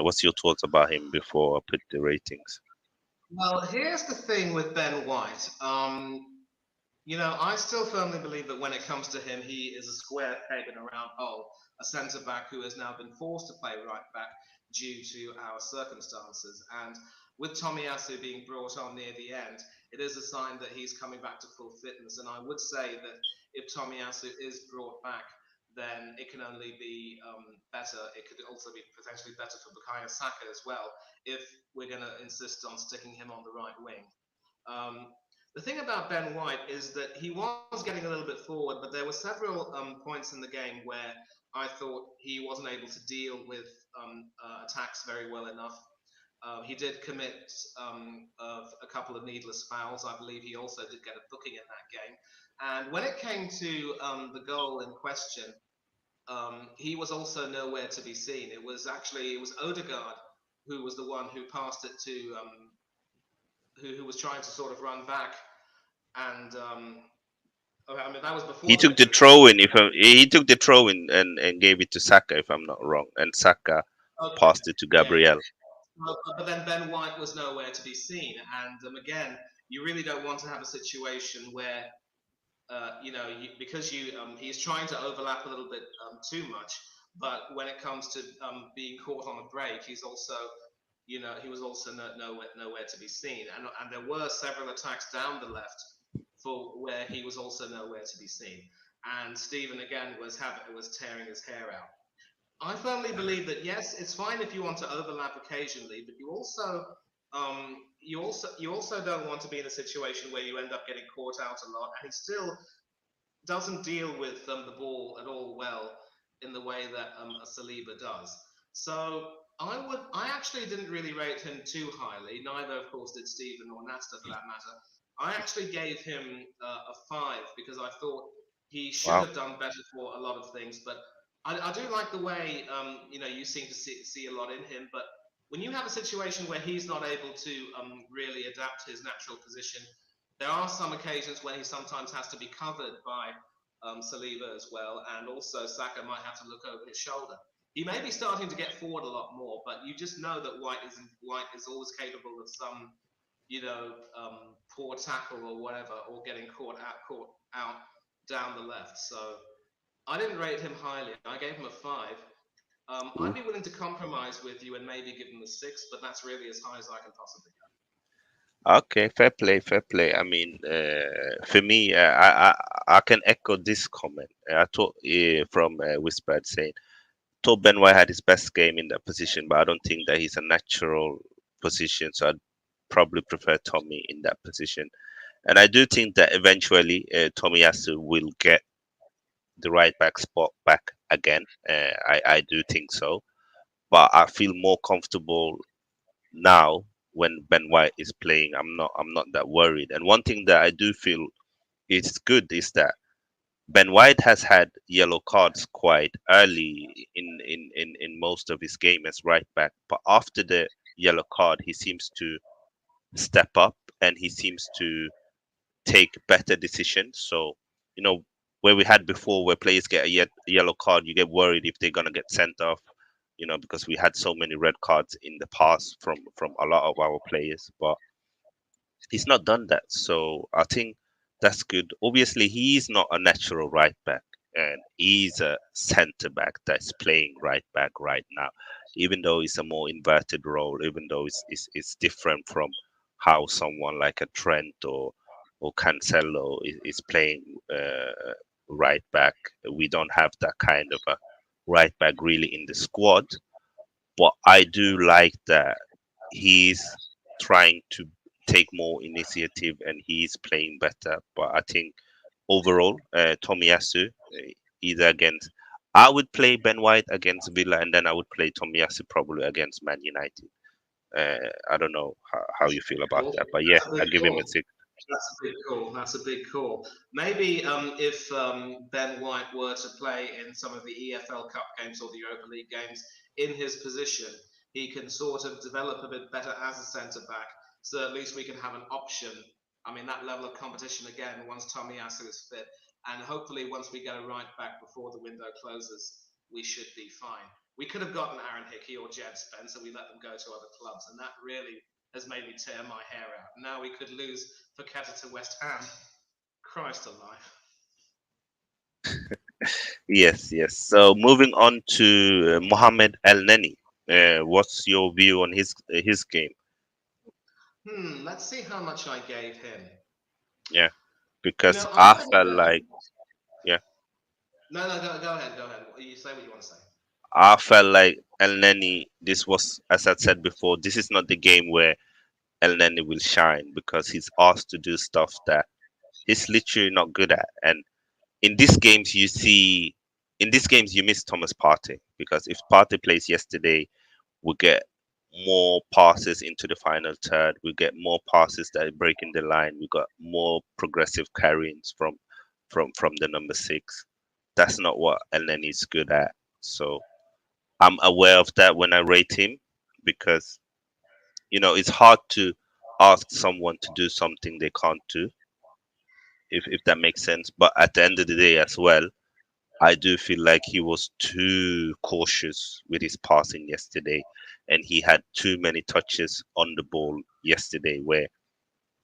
What's your thoughts about him before I put the ratings? Well, here's the thing with Ben White. I still firmly believe that when it comes to him, he is a square peg in a round hole, a centre back who has now been forced to play right back due to our circumstances. And with Tomiyasu being brought on near the end, it is a sign that he's coming back to full fitness. And I would say that if Tomiyasu is brought back, then it can only be better. It could also be potentially better for Bukayo Saka as well, if we're going to insist on sticking him on the right wing. Um, the thing about Ben White is that he was getting a little bit forward, but there were several points in the game where I thought he wasn't able to deal with attacks very well enough. He did commit a couple of needless fouls. I believe he also did get a booking in that game. And when it came to the goal in question, he was also nowhere to be seen. It was Odegaard who was the one who passed it to who was trying to sort of run back, and I mean that was He before the took the midfielder. throw in. He took the throw in and gave it to Saka, if I'm not wrong, and Saka Okay, passed it to yeah, yeah. Gabriel. But then Ben White was nowhere to be seen, and again, you really don't want to have a situation where because he's trying to overlap a little bit too much, but when it comes to being caught on a break, he was also nowhere to be seen, and there were several attacks down the left for where he was also nowhere to be seen, and Stephen again was tearing his hair out. I firmly believe that yes, it's fine if you want to overlap occasionally, but you also don't want to be in a situation where you end up getting caught out a lot, and he still doesn't deal with the ball at all well in the way that a Saliba does. So I actually didn't really rate him too highly. Neither, of course, did Stephen or Nasta for that matter. I actually gave him a five because I thought he should Wow. have done better for a lot of things. But I do like the way you seem to see a lot in him. But when you have a situation where he's not able to really adapt his natural position, there are some occasions where he sometimes has to be covered by Saliba as well, and also Saka might have to look over his shoulder. He may be starting to get forward a lot more, but you just know that White is always capable of some, poor tackle or whatever, or getting caught out down the left. So I didn't rate him highly. I gave him a five. I'd Ooh. be willing to compromise with you and maybe give him a six, but that's really as high as I can possibly Okay, fair play, fair play. I mean, for me, I can echo this comment. I thought from Whispered saying, thought Ben White had his best game in that position, but I don't think that he's a natural position, so I'd probably prefer Tommy in that position. And I do think that eventually Tomiyasu will get the right back spot back again. I do think so, but I feel more comfortable now when Ben White is playing. I'm not that worried. And one thing that I do feel is good is that Ben White has had yellow cards quite early in most of his game as right back, but after the yellow card, he seems to step up and he seems to take better decisions. So, you know, where we had before, where players get a yellow card, you get worried if they're gonna get sent off. You know, because we had so many red cards in the past from a lot of our players, but he's not done that. So I think that's good. Obviously, he's not a natural right back, and he's a centre back that's playing right back right now. Even though it's a more inverted role, even though it's different from how someone like a Trent or Cancelo is playing right back. We don't have that kind of a right back really in the squad, but I do like that he's trying to take more initiative and he's playing better. But I think overall, Tomiyasu, either against, I would play Ben White against Villa and then I would play Tomiyasu probably against Man United. I don't know how you feel about cool. that, but yeah, That's a big I give him a call. six. That's a big call. That's a big call. Maybe if Ben White were to play in some of the EFL Cup games or the Europa League games in his position, he can sort of develop a bit better as a centre back. So at least we can have an option. I mean, that level of competition again once Tomiyasu is fit, and hopefully once we get a right back before the window closes, we should be fine. We could have gotten Aaron Hickey or Jed Spence, and we let them go to other clubs, and that really has made me tear my hair out. Now we could lose Paqueta to West Ham. Christ alive. Yes, yes. So moving on to Mohamed El Neni. What's your view on his game? Let's see how much I gave him. Yeah, You because know, I'm I going felt to. like yeah, No, no, go ahead, go ahead. You say what you want to say. I felt like El Neni. This was, as I said before, this is not the game where El Neni will shine because he's asked to do stuff that he's literally not good at. And in these games, in these games you miss Thomas Partey because if Partey plays yesterday, we get more passes into the final third. We get more passes that are breaking the line. We got more progressive carryings from the number six. That's not what Elneny is good at. So I'm aware of that when I rate him, because it's hard to ask someone to do something they can't do, if that makes sense. But at the end of the day as well, I do feel like he was too cautious with his passing yesterday, and he had too many touches on the ball yesterday, where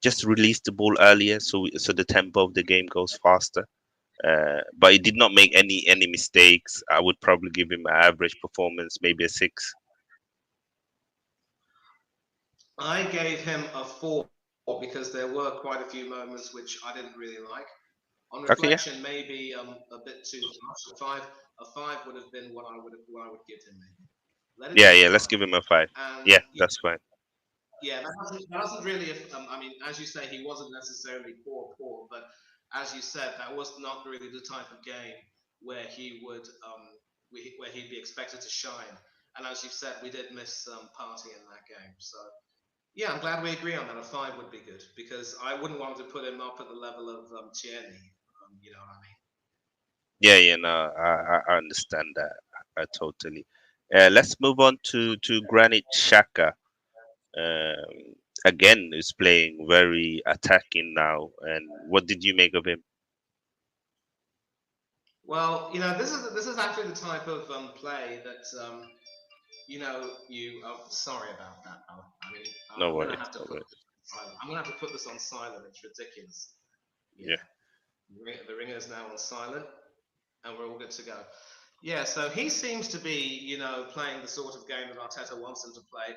just release the ball earlier, so the tempo of the game goes faster. But he did not make any mistakes. I would probably give him an average performance, maybe a six. I gave him a 4 because there were quite a few moments which I didn't really like. On Okay, yeah, reflection, maybe a bit too harsh. A five would have been what I would give him maybe. Let it yeah, be a yeah. Let's five. give him a five. And Yeah, that's fine. yeah, that doesn't really. I mean, as you say, he wasn't necessarily poor, but as you said, that was not really the type of game where where he'd be expected to shine. And as you said, we did miss Party in that game. So yeah, I'm glad we agree on that. A 5 would be good because I wouldn't want to put him up at the level of Tierney. You know what I mean? Yeah, yeah, no, I understand that. I totally. Let's move on to Granit Xhaka. Um, Again, is playing very attacking now. And what did you make of him? Well, this is actually the type of play that you. Oh, sorry about that. I mean, No I'm gonna worries, have to no put worries. this on silent. I'm gonna have to put this on silent. It's ridiculous. Yeah, Yeah, the ringer is now on silent, and we're all good to go. Yeah, so he seems to be, playing the sort of game that Arteta wants him to play.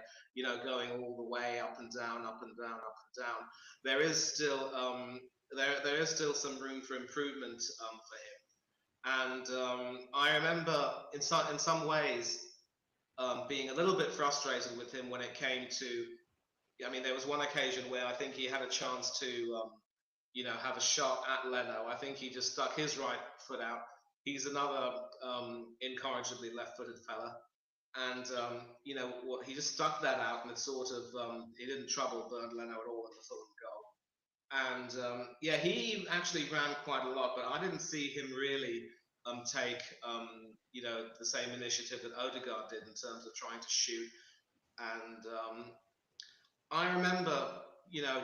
Going all the way up and down, up and down, up and down. There is still there is still some room for improvement for him. And I remember in some ways being a little bit frustrated with him when it came to. I mean, there was one occasion where I think he had a chance to, have a shot at Leno. I think he just stuck his right foot out. He's another incorrigibly left-footed fella, and what he just stuck that out, and it sort of he didn't trouble Bernd Leno at all in the Fulham goal. And yeah, he actually ran quite a lot, but I didn't see him really take the same initiative that Odeegard did in terms of trying to shoot. And I remember,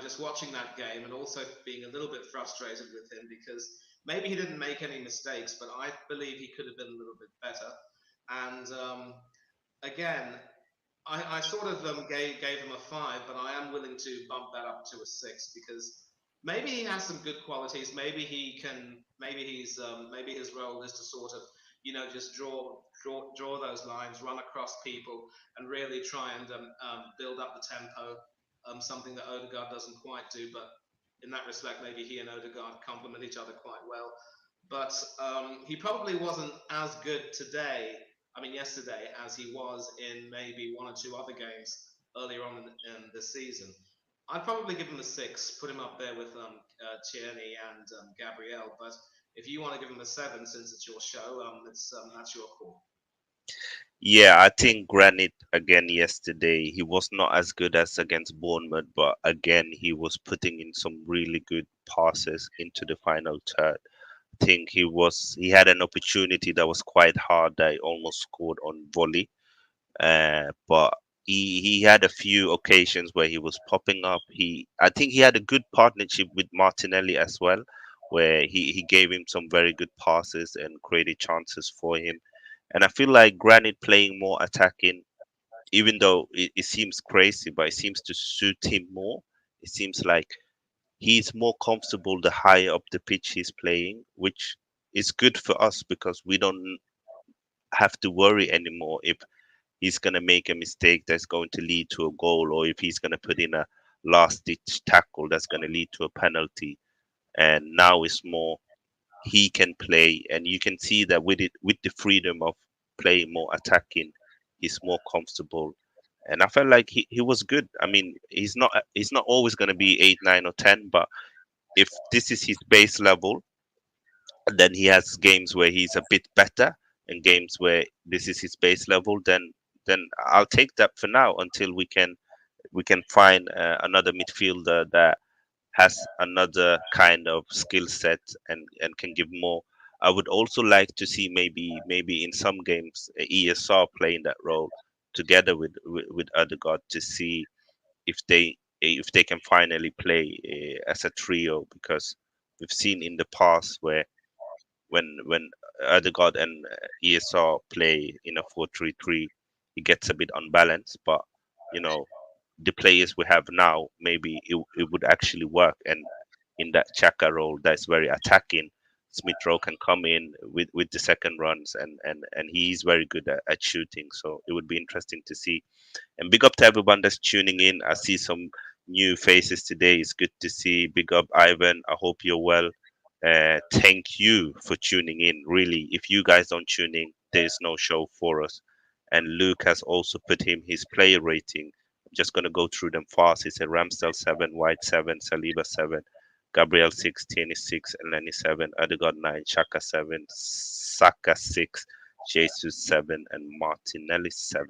just watching that game and also being a little bit frustrated with him because maybe he didn't make any mistakes, but I believe he could have been a little bit better. And again, I sort of gave him a 5, but I am willing to bump that up to a 6 because maybe he has some good qualities. Maybe he can. Maybe his role is to sort of just draw those lines, run across people, and really try and build up the tempo. Something that Odegaard doesn't quite do, but in that respect, maybe he and Odegaard complement each other quite well. But he probably wasn't as good today, I mean, yesterday, as he was in maybe one or two other games earlier on in the season. I'd probably give him a 6, put him up there with Tierney and Gabriel. But if you want to give him a 7, since it's your show, that's your call. yeah. I think Granit again yesterday. He was not as good as against Bournemouth, but again he was putting in some really good passes into the final third. Think he had an opportunity that was quite hard that he almost scored on volley. But he had a few occasions where he was popping up. I think he had a good partnership with Martinelli as well, where he gave him some very good passes and created chances for him. And I feel like Granit playing more attacking, even though it seems crazy, but it seems to suit him more. It seems like he's more comfortable the higher up the pitch he's playing, which is good for us because we don't have to worry anymore if he's going to make a mistake that's going to lead to a goal, or if he's going to put in a last ditch tackle that's going to lead to a penalty. And now it's more he can play, and you can see that with the freedom of playing more attacking, he's more comfortable. And I felt like he was good. I mean, he's not always going to be 8, 9, or 10, but if this is his base level, and then he has games where he's a bit better and games where this is his base level, then then I'll take that for now until we can find another midfielder that has another kind of skill set and can give more. I would also like to see maybe in some games ESR playing that role together with Odegaard to see if they can finally play as a trio, because we've seen in the past where when Odegaard and ESR play in a 4-3-3, it gets a bit unbalanced. But you know, the players we have now, maybe it would actually work. And in that Chaka role, that's very attacking. Smith Rowe can come in with the second runs, and he's very good at shooting. So it would be interesting to see. And big up to everyone that's tuning in. I see some new faces today. It's good to see. Big up, Ivan. I hope you're well. Thank you for tuning in. Really, if you guys don't tune in, there's no show for us. And Luke has also put him his player rating. I'm just going to go through them fast. He said Ramsdale 7, White 7, Saliba 7, Gabriel 6, Tierney 6, Eleni 7, Odegaard 9, Shaka 7, Saka 6, Jesus 7, and Martinelli 7.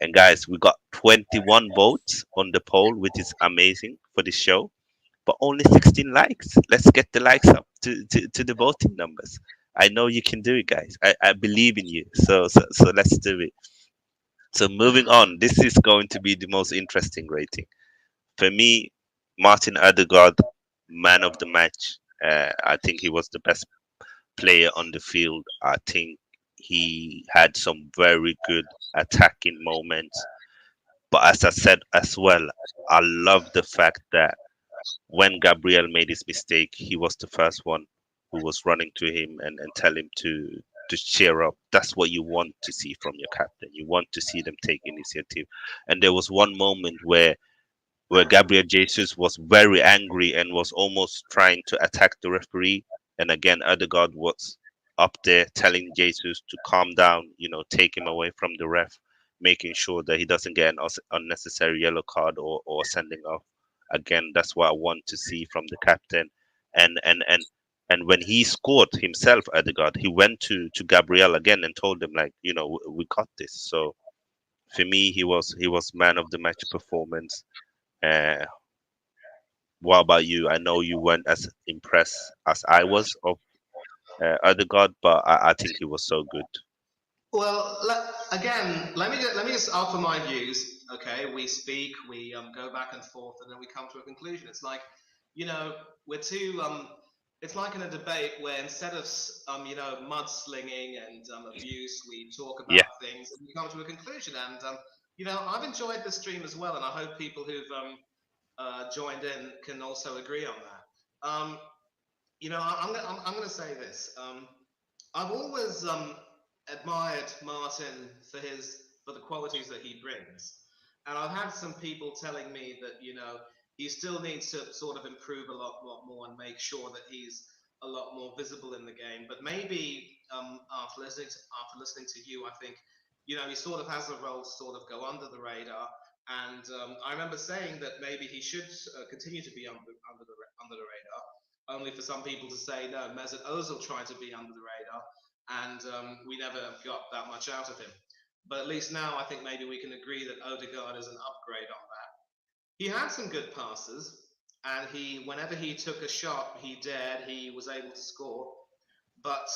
And guys, we got 21 votes on the poll, which is amazing for this show, but only 16 likes. Let's get the likes up to the voting numbers. I know you can do it, guys. I believe in you. So let's do it. So moving on, this is going to be the most interesting rating. For me, Martin Odegaard, man of the match. I think he was the best player on the field. I think he had some very good attacking moments. But as I said as well, I love the fact that when Gabriel made his mistake, he was the first one who was running to him and tell him to cheer up. That's what you want to see from your captain. You want to see them take initiative. And there was one moment where Gabriel Jesus was very angry and was almost trying to attack the referee. And again, Odegaard was up there telling Jesus to calm down, take him away from the ref, making sure that he doesn't get an unnecessary yellow card or sending off. Again, that's what I want to see from the captain. And and and and when he scored himself, Odegaard, he went to Gabriel again and told him like, we got this. So for me, he was man of the match performance. Uh, what about you? I know you weren't as impressed as I was of Odegaard, but I think he was so good. Well, again, let me just offer my views. Okay, we speak, we go back and forth, and then we come to a conclusion. It's like, you know, we're too. It's like in a debate where instead of mudslinging and abuse, we talk Yeah, about things and we come to a conclusion. And I've enjoyed the stream as well, and I hope people who've joined in can also agree on that. I'm going to say this. I've always admired Martin for the qualities that he brings, and I've had some people telling me that he still needs to sort of improve a lot more and make sure that he's a lot more visible in the game. But maybe after listening to you, I think he sort of has a role to sort of go under the radar. And I remember saying that maybe he should continue to be under the radar, only for some people to say no. Mesut Ozil tried to be under the radar, and we never got that much out of him. But at least now I think maybe we can agree that Odegaard is an upgrade on that. He had some good passes, and whenever he took a shot, he dared, he was able to score. But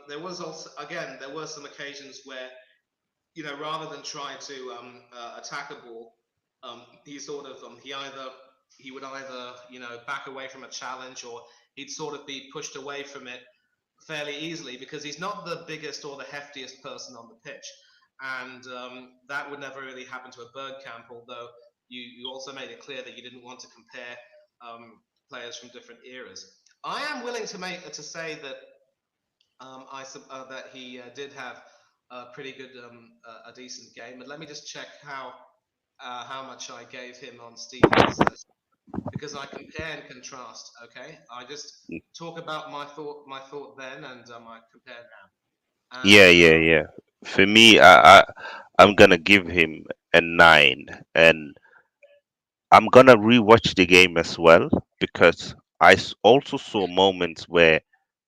there was also, again, there were some occasions where, rather than try to attack a ball, he sort of he would either back away from a challenge, or he'd sort of be pushed away from it fairly easily because he's not the biggest or the heftiest person on the pitch. And that would never really happen to a Bergkamp, although you also made it clear that you didn't want to compare players from different eras. I am willing to say that that he did have a pretty good, a decent game. And let me just check how much I gave him on Stevens, because I compare and contrast. Okay, I just talk about my thought then, and I compare now. yeah, And yeah, yeah. For me, I'm gonna give him a 9, and I'm gonna rewatch the game as well because also saw moments where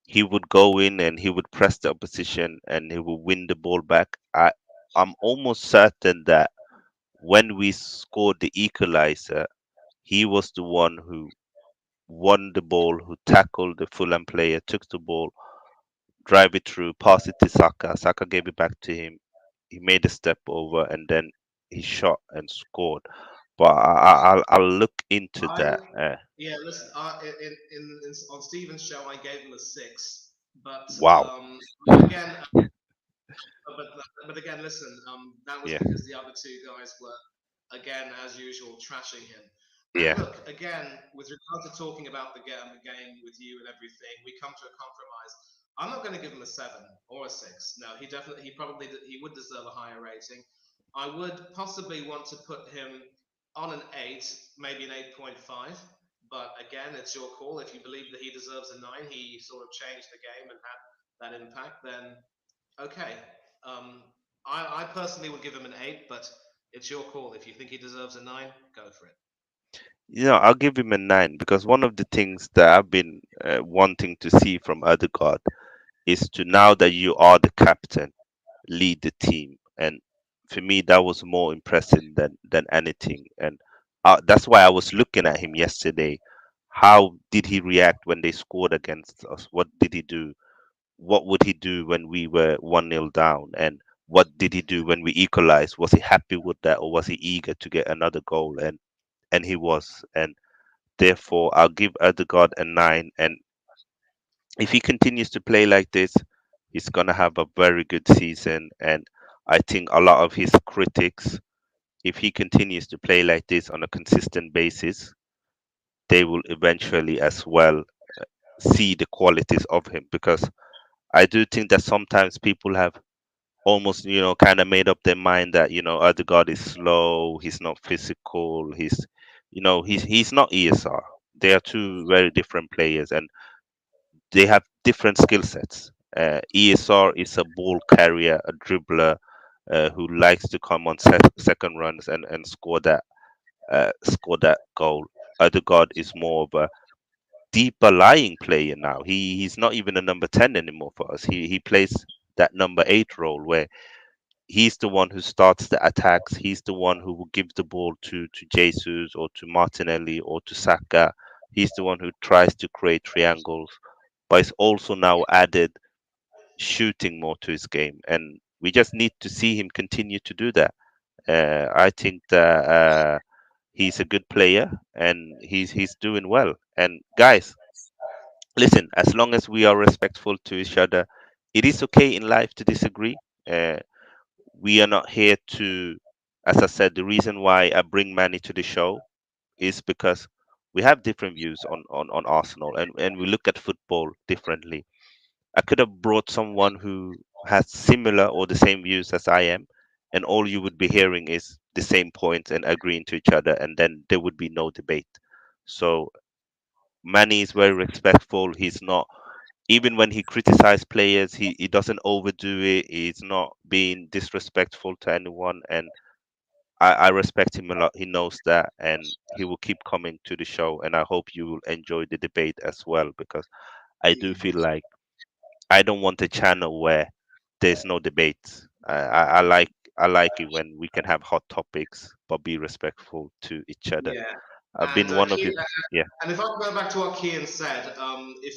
he would go in and he would press the opposition and he would win the ball back. I'm almost certain that when we scored the equalizer, he was the one who won the ball, who tackled the Fulham player, took the ball, drive it through, pass it to Saka. Saka gave it back to him. He made a step over and then he shot and scored. But I'll look into I that. yeah, listen. On Stephen's show, I gave him a 6, but Wow. again, but again, listen. That was Yeah. because the other two guys were, again, as usual, trashing him. And Yeah. look, again, with regard to talking about the game with you and everything, we come to a compromise. I'm not going to give him a 7 or a 6. No, he would deserve a higher rating. I would possibly want to put him on an 8, maybe an 8.5. But again, it's your call. If you believe that he deserves a 9, he sort of changed the game and had that impact, then okay. Um, I personally would give him an 8, but it's your call. If you think he deserves a 9, go for it. I'll give him a 9 because one of the things that I've been wanting to see from Odegaard is to, now that you are the captain, lead the team. And for me, that was more impressive than anything. And that's why I was looking at him yesterday. How did he react when they scored against us? What did he do? What would he do when we were 1-0 down? And what did he do when we equalized? Was he happy with that, or was he eager to get another goal? And he was. And therefore, I'll give Odegaard a 9. And if he continues to play like this, he's gonna have a very good season. And I think a lot of his critics, if he continues to play like this on a consistent basis, they will eventually as well see the qualities of him. Because I do think that sometimes people have almost, kind of made up their mind that, Odegaard is slow, he's not physical, he's not ESR. They are two very different players, and they have different skill sets. ESR is a ball carrier, a dribbler, who likes to come on second runs and score that goal. Odegaard is more of a deeper lying player now. He's not even a number 10 anymore for us. He plays that number 8 role where he's the one who starts the attacks. He's the one who will give the ball to Jesus or to Martinelli or to Saka. He's the one who tries to create triangles, but it's also now added shooting more to his game, and we just need to see him continue to do that. I think that he's a good player and he's doing well. And guys, listen, as long as we are respectful to each other, it is okay in life to disagree. Uh, we are not here to, as I said, the reason why I bring Manny to the show is because we have different views on Arsenal, and we look at football differently. I could have brought someone who has similar or the same views as I am, and all you would be hearing is the same points and agreeing to each other, and then there would be no debate. So Manny is very respectful. He's not, even when he criticizes players, he doesn't overdo it. He's not being disrespectful to anyone, and I respect him a lot. He knows that, and he will keep coming to the show. And I hope you will enjoy the debate as well, because I do feel like I don't want a channel where there's no debate. I like it when we can have hot topics but be respectful to each other. Yeah, I've been one of his. Yeah, and if I can go back to what Kian said, if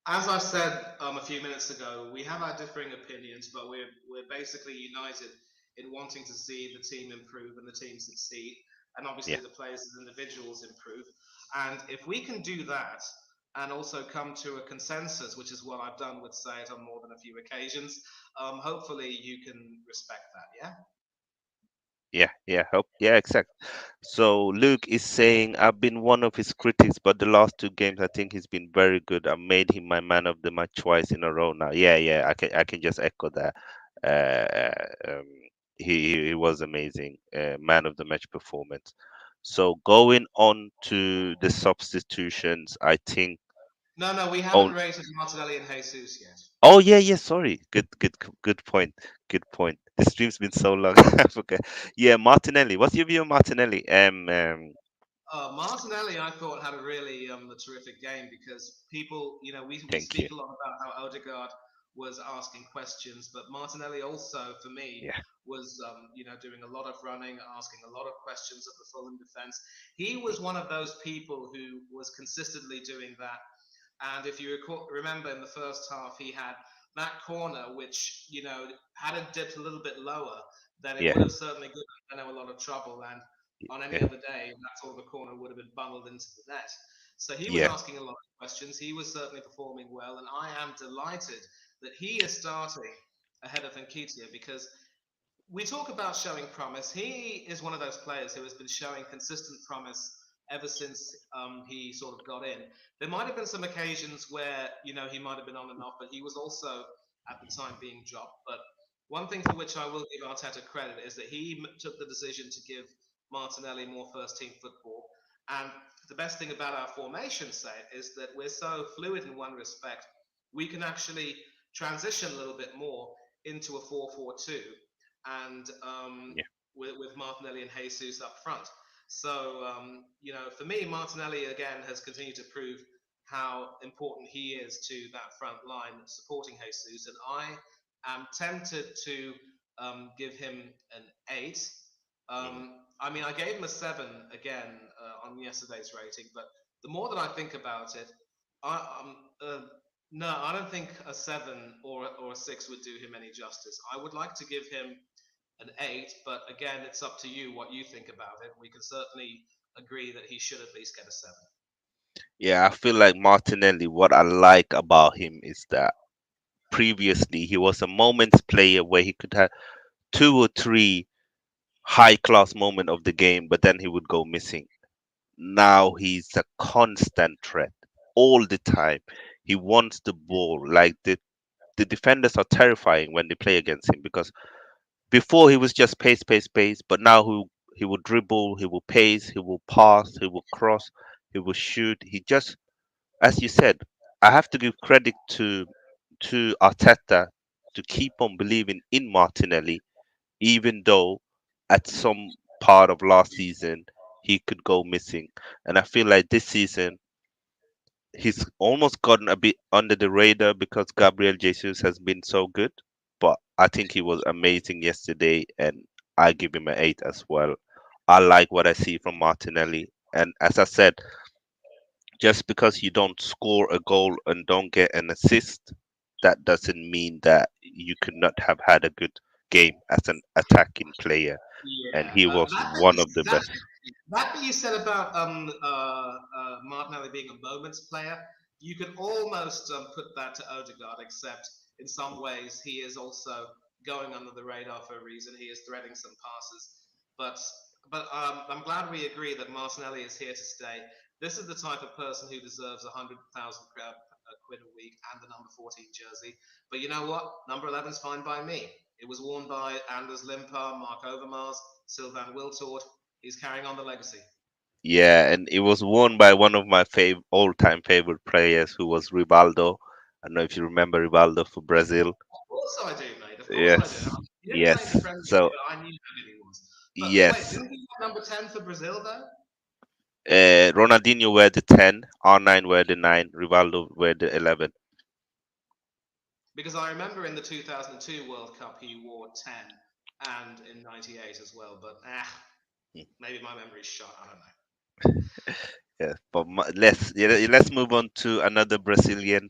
as I said a few minutes ago, we have our differing opinions, but we're basically united in wanting to see the team improve and the team succeed, and yeah, obviously the players as individuals improve. And if we can do that, and also come to a consensus, which is what I've done with Sayed on more than a few occasions, hopefully you can respect that. Yeah. yeah. Hope, yeah, exactly. So Luke is saying I've been one of his critics, but the last 2 games I think he's been very good. I made him my man of the match twice in a row now. Yeah, yeah. I can just echo that. Um, he was amazing. Man of the match performance. So going on to the substitutions, I think. No, no, we Oh, haven't rated Martinelli and Jesus yet. oh yeah, yeah. Sorry. Good point. Good point. The stream's been so long. I forget. Yeah, Martinelli. What's your view on Martinelli? Martinelli, I thought, had a really a terrific game because people, we Thank you. speak a lot about how Odegaard was asking questions, but Martinelli also, for me, yeah, was doing a lot of running, asking a lot of questions of the Fulham defence. He was one of those people who was consistently doing that. And if you remember in the first half, he had that corner, which, had it dipped a little bit lower, then it yeah, would have certainly given Leno a lot of trouble. And on any yeah, other day, that sort of a corner would have been bundled into the net. So he was yeah, asking a lot of questions. He was certainly performing well. And I am delighted that he is starting ahead of Nketiah, because we talk about showing promise. He is one of those players who has been showing consistent promise ever since he sort of got in. There might have been some occasions where he might have been on and off, but he was also at the time being dropped. But one thing for which I will give Arteta credit is that he took the decision to give Martinelli more first team football. And the best thing about our formation set is that we're so fluid in one respect, we can actually transition a little bit more into a 4-4-2, and yeah, with Martinelli and Jesus up front. So, for me, Martinelli again has continued to prove how important he is to that front line supporting Jesus. And I am tempted to give him an 8. mm, I mean, I gave him a 7 again on yesterday's rating, but the more that I think about it, no, I don't think a 7 or a 6 would do him any justice. I would like to give him an 8, but again, it's up to you what you think about it. We can certainly agree that he should at least get a 7. yeah. I feel like Martinelli. What I like about him is that previously he was a moments player where he could have two or three high class moment of the game, but then he would go missing. Now he's a constant threat all the time. He wants the ball. Like the defenders are terrifying when they play against him because before he was just pace, pace, pace, but now he will dribble, he will pace, he will pass, he will cross, he will shoot. He just, as you said, I have to give credit to Arteta to keep on believing in Martinelli, even though at some part of last season he could go missing. And I feel like this season he's almost gotten a bit under the radar because Gabriel Jesus has been so good. But I think he was amazing yesterday, and I give him an 8 as well. I like what I see from Martinelli. And as I said, just because you don't score a goal and don't get an assist, that doesn't mean that you could not have had a good game as an attacking player. And Yeah, he was that one of the that best. that you said about Martinelli being a moments player, you could almost put that to Odegaard, except in some ways he is also going under the radar for a reason. He is threading some passes, but I'm glad we agree that Martinelli is here to stay. This is the type of person who deserves 100,000 quid a week and the number 14 jersey. But you know what? Number 11 is fine by me. It was worn by Anders Limpar, Mark Overmars, Sylvain Wiltord. He's carrying on the legacy. Yeah, and it was won by one of my all-time favorite players, who was Rivaldo. I don't know if you remember Rivaldo for Brazil. Of course I do, mate. Of course I do. Yes, He didn't play in the yes. Premier So League, but I knew how good he was. But wait, yes, didn't he get number 10 for Brazil, though? Ronaldinho were the 10, R9 were the 9, Rivaldo were the 11. Because I remember in the 2002 World Cup he wore 10 and in 98 as well. But maybe my memory's shot. I don't know. Yeah, but let's move on to another Brazilian.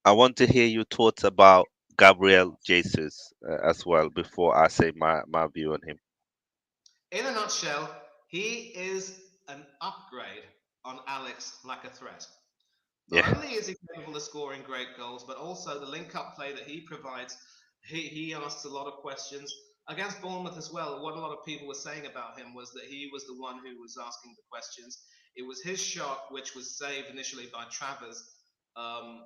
I want to hear your thoughts about Gabriel Jesus as well before I say my view on him. In a nutshell, he is an upgrade on Alex Lacazette. Not Yeah, only is he capable of scoring great goals, but also the link-up play that he provides. He asks a lot of questions against Bournemouth as well. What a lot of people were saying about him was that he was the one who was asking the questions. It was his shot which was saved initially by Travers, um,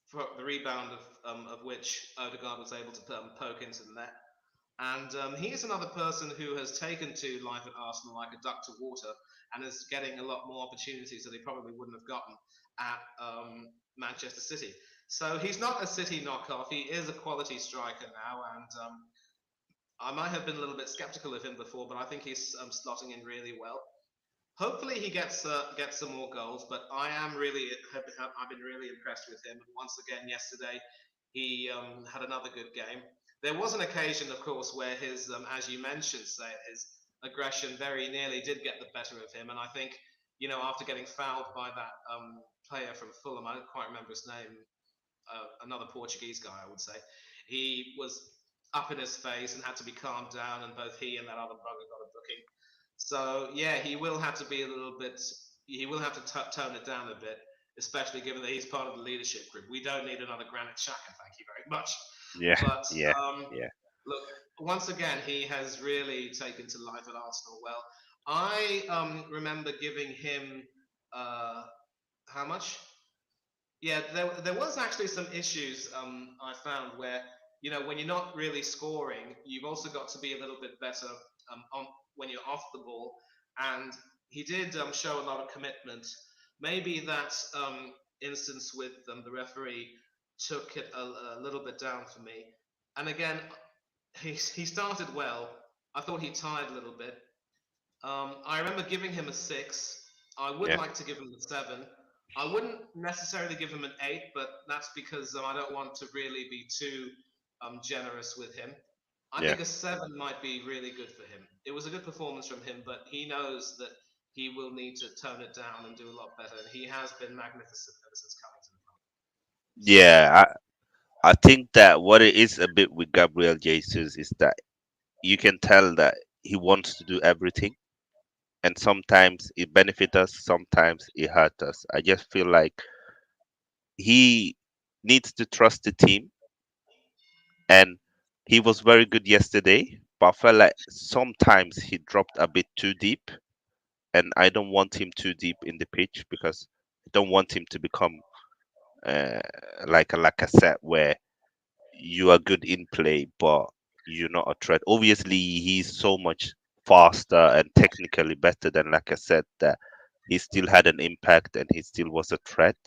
for the rebound of which Odegaard was able to poke into the net. And he is another person who has taken to life at Arsenal like a duck to water, and is getting a lot more opportunities that he probably wouldn't have gotten at Manchester City. So he's not a City knockoff. He is a quality striker now, and I might have been a little bit skeptical of him before, but I think he's slotting in really well. Hopefully he gets some more goals, but I've been really impressed with him. And once again yesterday, he had another good game. There was an occasion, of course, where his, as you mentioned, say his aggression very nearly did get the better of him, and I think after getting fouled by that player from Fulham, I don't quite remember his name, another Portuguese guy, I would say. He was up in his face and had to be calmed down, and both he and that other bugger got a booking. So yeah, he will have to be a little bit. He will have to tone it down a bit, especially given that he's part of the leadership group. We don't need another Granit Xhaka, thank you very much. Yeah, But yeah, yeah, look, once again, he has really taken to life at Arsenal. Well, I remember giving him uh, how much? Yeah, there was actually some issues I found where when you're not really scoring, you've also got to be a little bit better on when you're off the ball. And he did show a lot of commitment. Maybe that instance with the referee took it a little bit down for me. And again, he started well. I thought he tied a little bit. I remember giving him a 6. I would yeah, like to give him a 7. I wouldn't necessarily give him an 8, but that's because I don't want to really be too generous with him. I yeah. think a 7 might be really good for him. It was a good performance from him, but he knows that he will need to tone it down and do a lot better. And he has been magnificent ever since coming to the club. So, Yeah, I think that what it is a bit with Gabriel Jesus is that you can tell that he wants to do everything, and sometimes it benefits us, sometimes it hurts us. I just feel like he needs to trust the team, and he was very good yesterday, but I felt like sometimes he dropped a bit too deep, and I don't want him too deep in the pitch because I don't want him to become uh, like a Lacazette where you are good in play, but you're not a threat. Obviously, he's so much faster and technically better than Lacazette that he still had an impact and he still was a threat.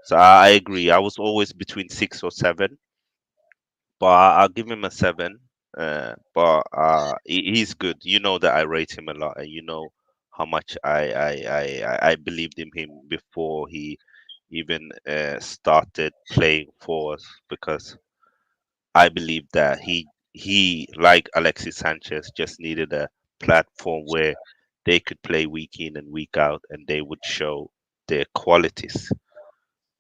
So I agree. I was always between 6 or 7, but I'll give him a 7. But he's good. You know that I rate him a lot, and you know how much I believed in him before he even started playing for us because I believe that he like Alexis Sanchez just needed a platform where they could play week in and week out, and they would show their qualities.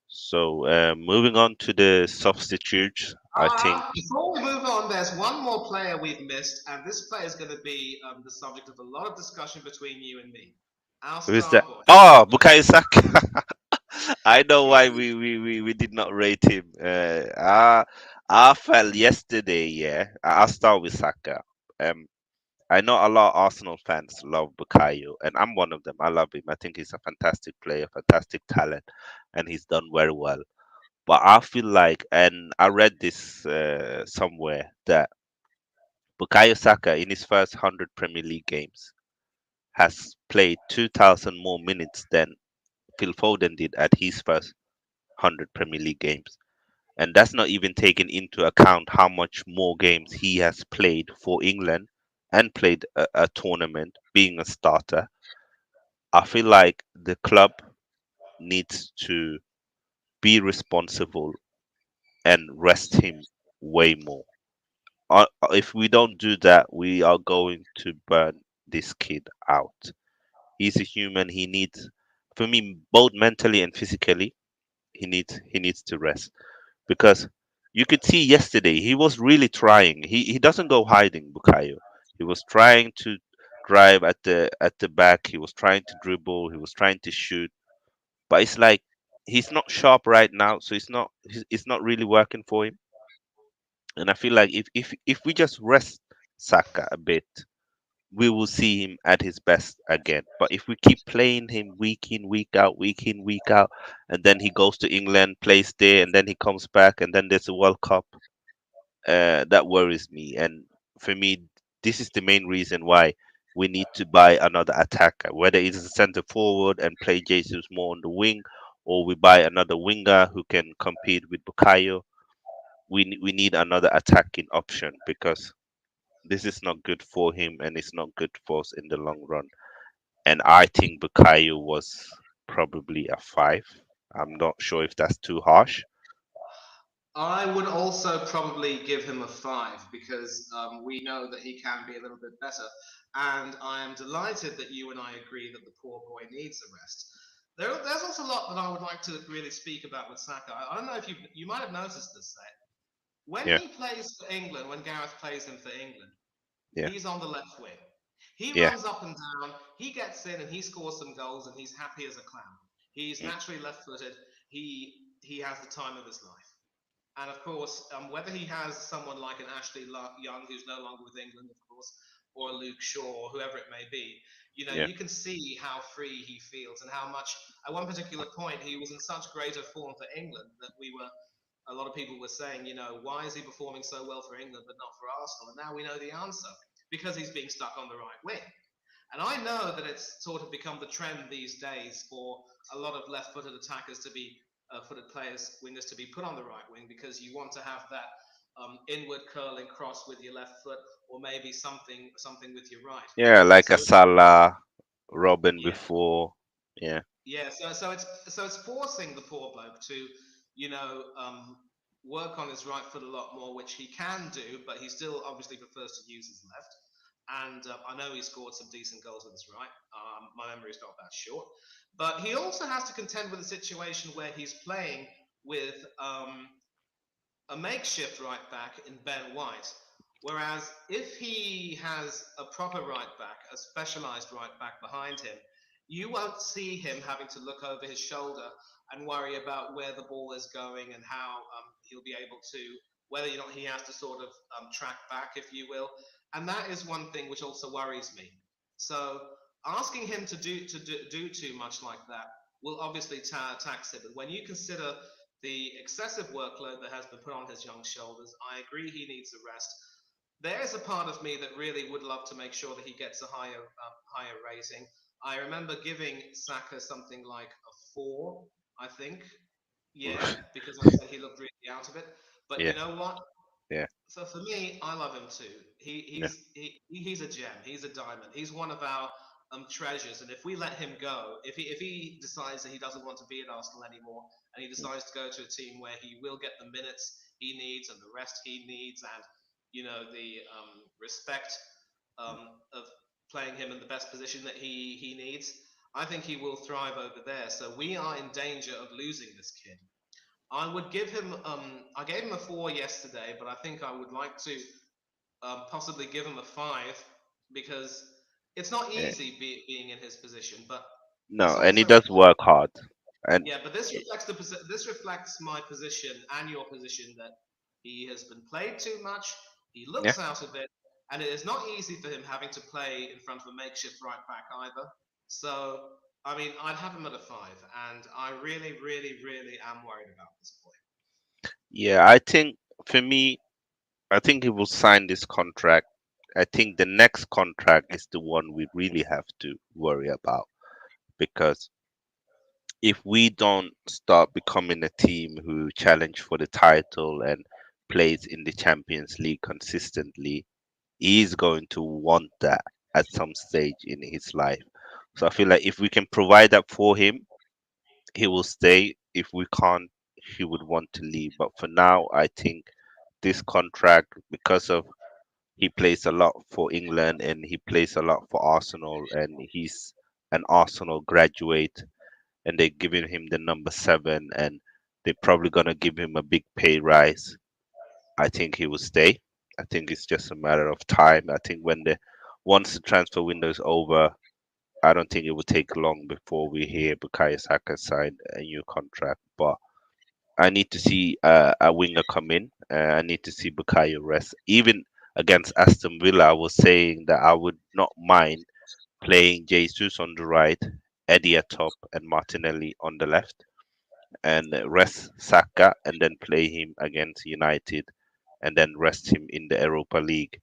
So moving on to the substitutes, I think before we move on, there's one more player we've missed, and this player is going to be the subject of a lot of discussion between you and me. Our who is star that? boy. Oh, Bukayo Saka. I know why Yeah. we did not rate him. I felt yesterday. Yeah, I'll start with Saka. Um, I know a lot of Arsenal fans love Bukayo, and I'm one of them. I love him. I think he's a fantastic player, fantastic talent, and he's done very well. But I feel like, and I read this somewhere, that Bukayo Saka in his first 100 Premier League games has played 2,000 more minutes than Phil Foden did at his first 100 Premier League games. And that's not even taking into account how much more games he has played for England and played a tournament being a starter. I feel like the club needs to be responsible and rest him way more. If we don't do that, we are going to burn this kid out. He's a human. He needs, for me, both mentally and physically, he needs to rest because you could see yesterday he was really trying. He doesn't go hiding, Bukayo. He was trying to drive at the back. He was trying to dribble. He was trying to shoot, but it's like he's not sharp right now, so it's not really working for him. And I feel like if we just rest Saka a bit, we will see him at his best again. But if we keep playing him week in, week out, week in, week out, and then he goes to England, plays there, and then he comes back, and then there's a World Cup, that worries me. And for me, this is the main reason why we need to buy another attacker, whether it's a centre forward and play Jesus more on the wing, or we buy another winger who can compete with Bukayo. We need another attacking option because this is not good for him and it's not good for us in the long run. And I think Bukayo was probably a 5. I'm not sure if that's too harsh. I would also probably give him a five because we know that he can be a little bit better. And I am delighted that you and I agree that the poor boy needs a rest. There's also a lot that I would like to really speak about with Saka. I don't know if you might have noticed this, Seth. When Yeah, he plays for England, when Gareth plays him for England, yeah, he's on the left wing. He yeah, runs up and down, he gets in and he scores some goals and he's happy as a clown. He's mm, naturally left-footed. He has the time of his life. And of course, whether he has someone like an Ashley Young, who's no longer with England, of course, or Luke Shaw, or whoever it may be, yeah, you can see how free he feels and how much, at one particular point, he was in such greater form for England that a lot of people were saying, why is he performing so well for England but not for Arsenal? And now we know the answer because he's being stuck on the right wing. And I know that it's sort of become the trend these days for a lot of left-footed attackers to be footed players, wingers to be put on the right wing because you want to have that inward curling cross with your left foot, or maybe something with your right. yeah. Like a So Salah, Robin yeah, before. Yeah, yeah. So it's forcing the poor bloke to, you know, um, work on his right foot a lot more, which he can do, but he still obviously prefers to use his left. And I know he scored some decent goals with his right. My memory is not that short, but he also has to contend with a situation where he's playing with a makeshift right back in Ben White. Whereas if he has a proper right back, a specialised right back behind him, you won't see him having to look over his shoulder and worry about where the ball is going and how he'll be able to, whether or not he has to sort of track back, if you will. And that is one thing which also worries me. So asking him to do too much like that will obviously tax him. And when you consider the excessive workload that has been put on his young shoulders, I agree he needs a rest. There is a part of me that really would love to make sure that he gets a higher rating. I remember giving Saka something like a four, I think. Yeah, because I said he looked really out of it. But yeah, you know what? yeah, So for me, I love him too. yeah, He's a gem. He's a diamond. He's one of our treasures. And if we let him go, if he decides that he doesn't want to be at Arsenal anymore, and he decides to go to a team where he will get the minutes he needs and the rest he needs, and the respect of playing him in the best position that he needs, I think he will thrive over there. So we are in danger of losing this kid. I would give him. I gave him a four yesterday, but I think I would like to possibly give him a five because it's not yeah. easy being in his position. But this No, and he also does work hard. And yeah, but this reflects my position and your position that he has been played too much. He yeah, looks out of it, and it is not easy for him having to play in front of a makeshift right back either. So I mean, I'd have him at a five, and I really, really, really am worried about this boy. yeah. I think for me, I think he will sign this contract. I think the next contract is the one we really have to worry about because if we don't start becoming a team who challenge for the title and plays in the Champions League consistently, he's going to want that at some stage in his life. So I feel like if we can provide that for him, he will stay. If we can't, he would want to leave. But for now, I think this contract, because of he plays a lot for England and he plays a lot for Arsenal, and he's an Arsenal graduate, and they're giving him the number seven, and they're probably gonna give him a big pay rise. I think he will stay. I think it's just a matter of time. I think once the transfer window is over, I don't think it will take long before we hear Bukayo Saka sign a new contract. But I need to see a winger come in. I need to see Bukayo rest. Even against Aston Villa, I was saying that I would not mind playing Jesus on the right, Eddie at top, and Martinelli on the left, and rest Saka, and then play him against United, and then rest him in the Europa League,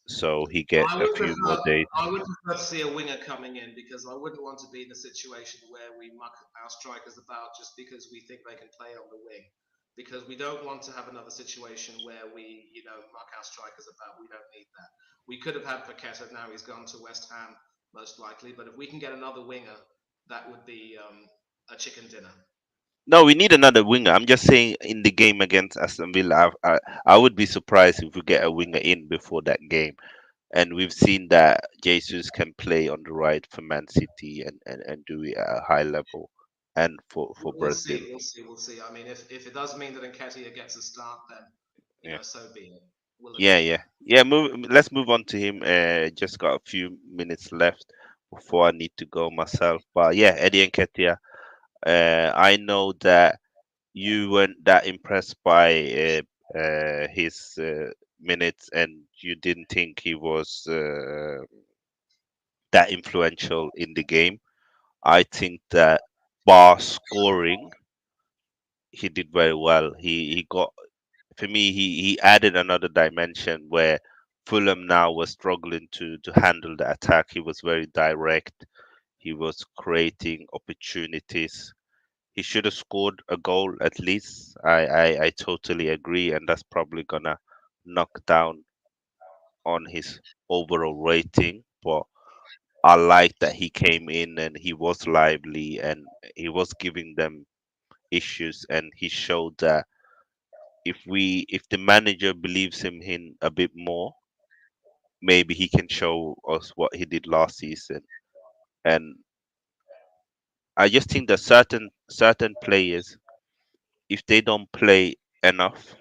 so he get I a would few prefer more days. I would prefer to see a winger coming in because I wouldn't want to be in a situation where we muck our strikers about just because we think they can play on the wing. Because we don't want to have another situation where we, muck our strikers about. We don't need that. We could have had Paqueta, now he's gone to West Ham, most likely. But if we can get another winger, that would be a chicken dinner. No, we need another winger. I'm just saying in the game against Aston Villa, I would be surprised if we get a winger in before that game. And we've seen that Jesus can play on the right for Man City and do it at a high level, and for We'll Brazil. see, we'll see, we'll see. I mean, if it does mean that Nketiah gets a start, then Yeah, so be it. We'll yeah, accept yeah, that. yeah. Let's move on to him. Just got a few minutes left before I need to go myself. But yeah, Eddie Nketiah. I know that you weren't that impressed by his minutes, and you didn't think he was that influential in the game. I think that bar scoring, he did very well. He got, for me, he added another dimension where Fulham now was struggling to handle the attack. He was very direct. He was creating opportunities. He should have scored a goal at least. I totally agree, and that's probably gonna knock down on his overall rating. But I like that he came in and he was lively and he was giving them issues, and he showed that if the manager believes him in a bit more, maybe he can show us what he did last season. And I just think that certain players, if they don't play enough,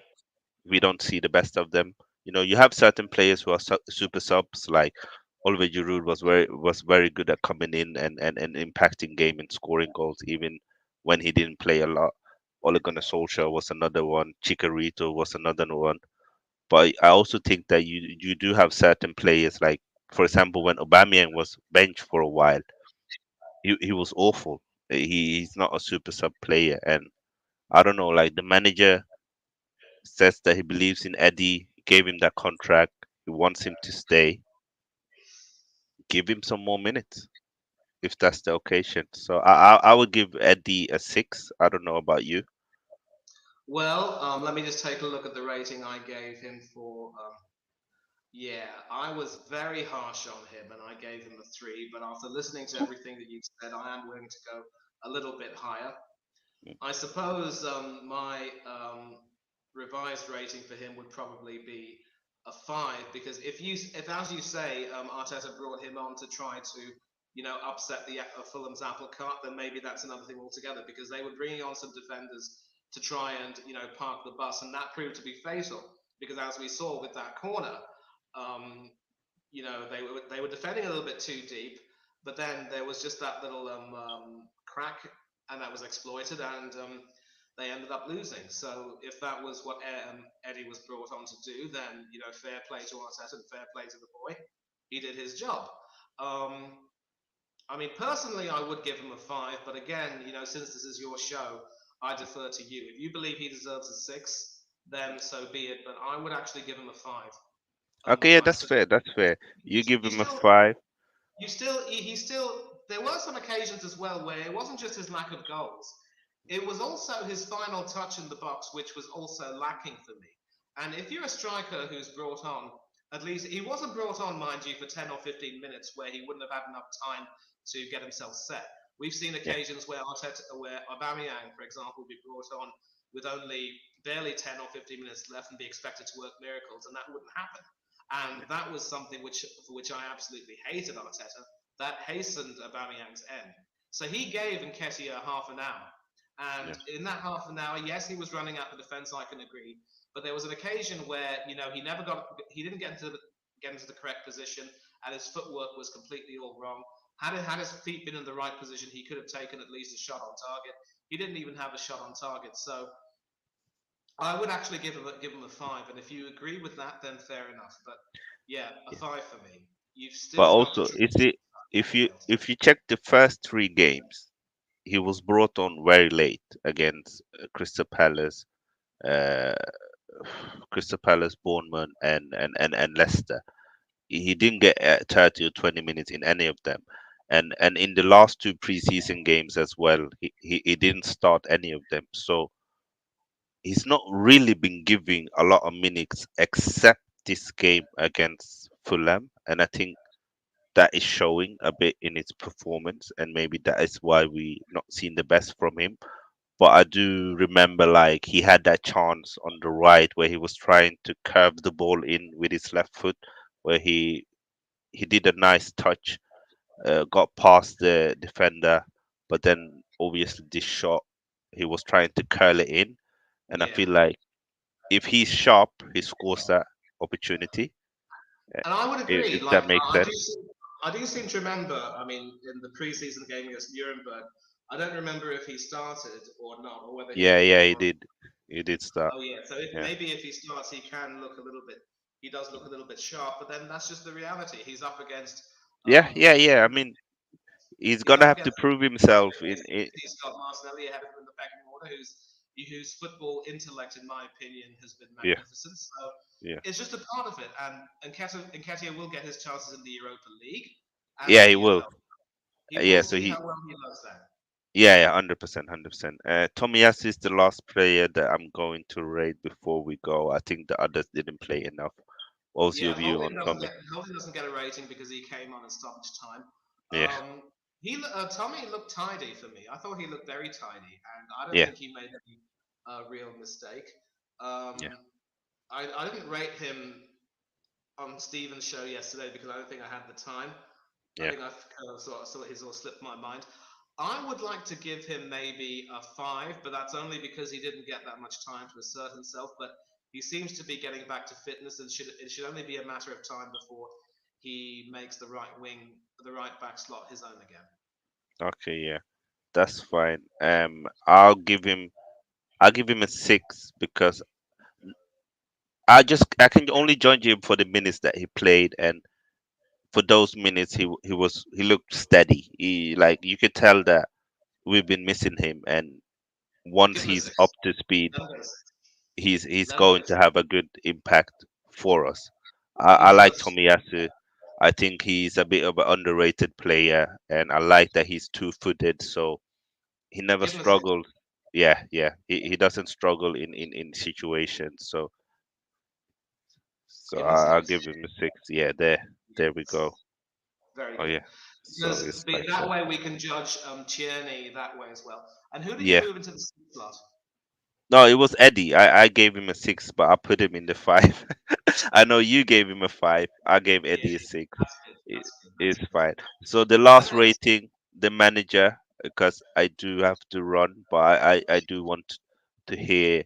we don't see the best of them. You have certain players who are super subs, like Oliver Giroud was very good at coming in and impacting game and scoring goals even when he didn't play a lot. Ole Gunnar Solskjaer was another one. Chikorito was another one. But I also think that you do have certain players, like for example when Aubameyang was benched for a while, he was awful. He's not a super sub player, and I don't know, like the manager says that he believes in Eddie, gave him that contract, he wants him to stay, give him some more minutes if that's the occasion. So I would give Eddie a 6. I don't know about you. Well, let me just take a look at the rating I gave him for. Yeah, I was very harsh on him, and I gave him a 3. But after listening to everything that you've said, I am willing to go a little bit higher. I suppose my revised rating for him would probably be a 5, because if as you say, Arteta brought him on to try to, upset the Fulham's apple cart, then maybe that's another thing altogether. Because they were bringing on some defenders to try and park the bus, and that proved to be fatal. Because as we saw with that corner, um, they were defending a little bit too deep, but then there was just that little crack, and that was exploited, and they ended up losing. So if that was what Eddie was brought on to do, then fair play to Arteta and fair play to the boy. He did his job. Um, I mean, personally, I would give him a 5, but again, since this is your show, I defer to you. If you believe he deserves a 6, then so be it. But I would actually give him a 5. Okay, yeah, I that's still, fair. That's fair. you, You give you him a still 5. you still he still there were some occasions as well where it wasn't just his lack of goals, it was also his final touch in the box, which was also lacking for me. And if you're a striker who's brought on, at least he wasn't brought on, mind you, for 10 or 15 minutes where he wouldn't have had enough time to get himself set. We've seen Yeah, occasions where Aubameyang, for example, would be brought on with only barely 10 or 15 minutes left and be expected to work miracles, and that wouldn't happen. And that was something for which I absolutely hated Arteta. That hastened Aubameyang's end. So he gave Nketiah half an hour, yeah, and in that half an hour, yes, he was running at the defence. I can agree, but there was an occasion where he didn't get into the correct position, and his footwork was completely all wrong. Had his feet been in the right position, he could have taken at least a shot on target. He didn't even have a shot on target, so I would actually give him a 5, and if you agree with that, then fair enough. But yeah, a yeah. 5 for me. You've But still got the also, is traditional it stuff that if he you failed to do. if you check the first 3 games, he was brought on very late against Crystal Palace, uh, Crystal Palace, Bournemouth, and Leicester. He didn't get 30 or 20 minutes in any of them. And in the last 2 preseason games as well, he didn't start any of them. So he's not really been giving a lot of minutes except this game against Fulham. And I think that is showing a bit in his performance, and maybe that is why we not seen the best from him. but I do remember like he had that chance on the right where he was trying to curve the ball in with his left foot, where he did a nice touch, got past the defender, but then obviously this shot he was trying to curl it in, and I Yeah. feel like if he's sharp, he scores that opportunity. uh, And I would agree. If Like that makes I sense. do, I do seem to remember. I mean, in the preseason game against Nuremberg, I don't remember if he started or not, or whether Yeah, he yeah, came he on. did. He did start. Oh yeah. So if, Yeah, maybe if he starts, he can look a little bit. He does look a little bit sharp, but then that's just the reality. He's up against. yeah, Um, yeah, yeah. I mean, he's he's gonna up have to against. prove himself in He's got Martinelli ahead of him in the pecking order, whose football intellect, in my opinion, has been yeah, magnificent. So yeah, it's just a part of it, and Nketiah will get his chances in the Europa League and yeah. in He the will. EFL. He will Yeah, so see he. how well he does that. Yeah, yeah, 100%, 100%. Tomiyasu is the last player that I'm going to rate before we go. I think the others didn't play enough. What was your Yeah, view on Tommy? Holding doesn't get a rating because he came on in stoppage time. Yeah, Tommy looked tidy for me. I thought he looked very tidy, and I don't yeah, think he made any real mistake. yeah, Um, I didn't rate him on Steven's show yesterday because I don't think I had the time. I yeah. think I've kind of sort of he's all slipped my mind. I would like to give him maybe a 5, but that's only because he didn't get that much time to assert himself. But he seems to be getting back to fitness, and it should only be a matter of time before he makes the right back slot his own again. Okay, yeah, that's fine. I'll give him a 6 because I can only judge him for the minutes that he played, and for those minutes he looked steady. He like you could tell that we've been missing him, and once Give him a he's up 6. to speed, Let him get a 6. he's Let him going get a to 6. have a good impact for us. He I like deserves. Tomiyasu. I think he's a bit of an underrated player, and I like that he's two-footed, so he never Give him a 6. struggles. Yeah, yeah, he doesn't struggle in situations. So Give him a 6. I'll give him a 6. Yeah, there we Yes. go. Very Oh good. yeah, so Because it's like that that. way we can judge Tierney that way as well. And who did you Yeah. move into the slot? No, it was Eddie. I gave him a 6, but I put him in the 5. I know you gave him a 5. I gave Yeah, Eddie a 6. that's good. It, That's good. That's it's good. fine. So the And last then rating, the manager, because I do have to run, but I do want to hear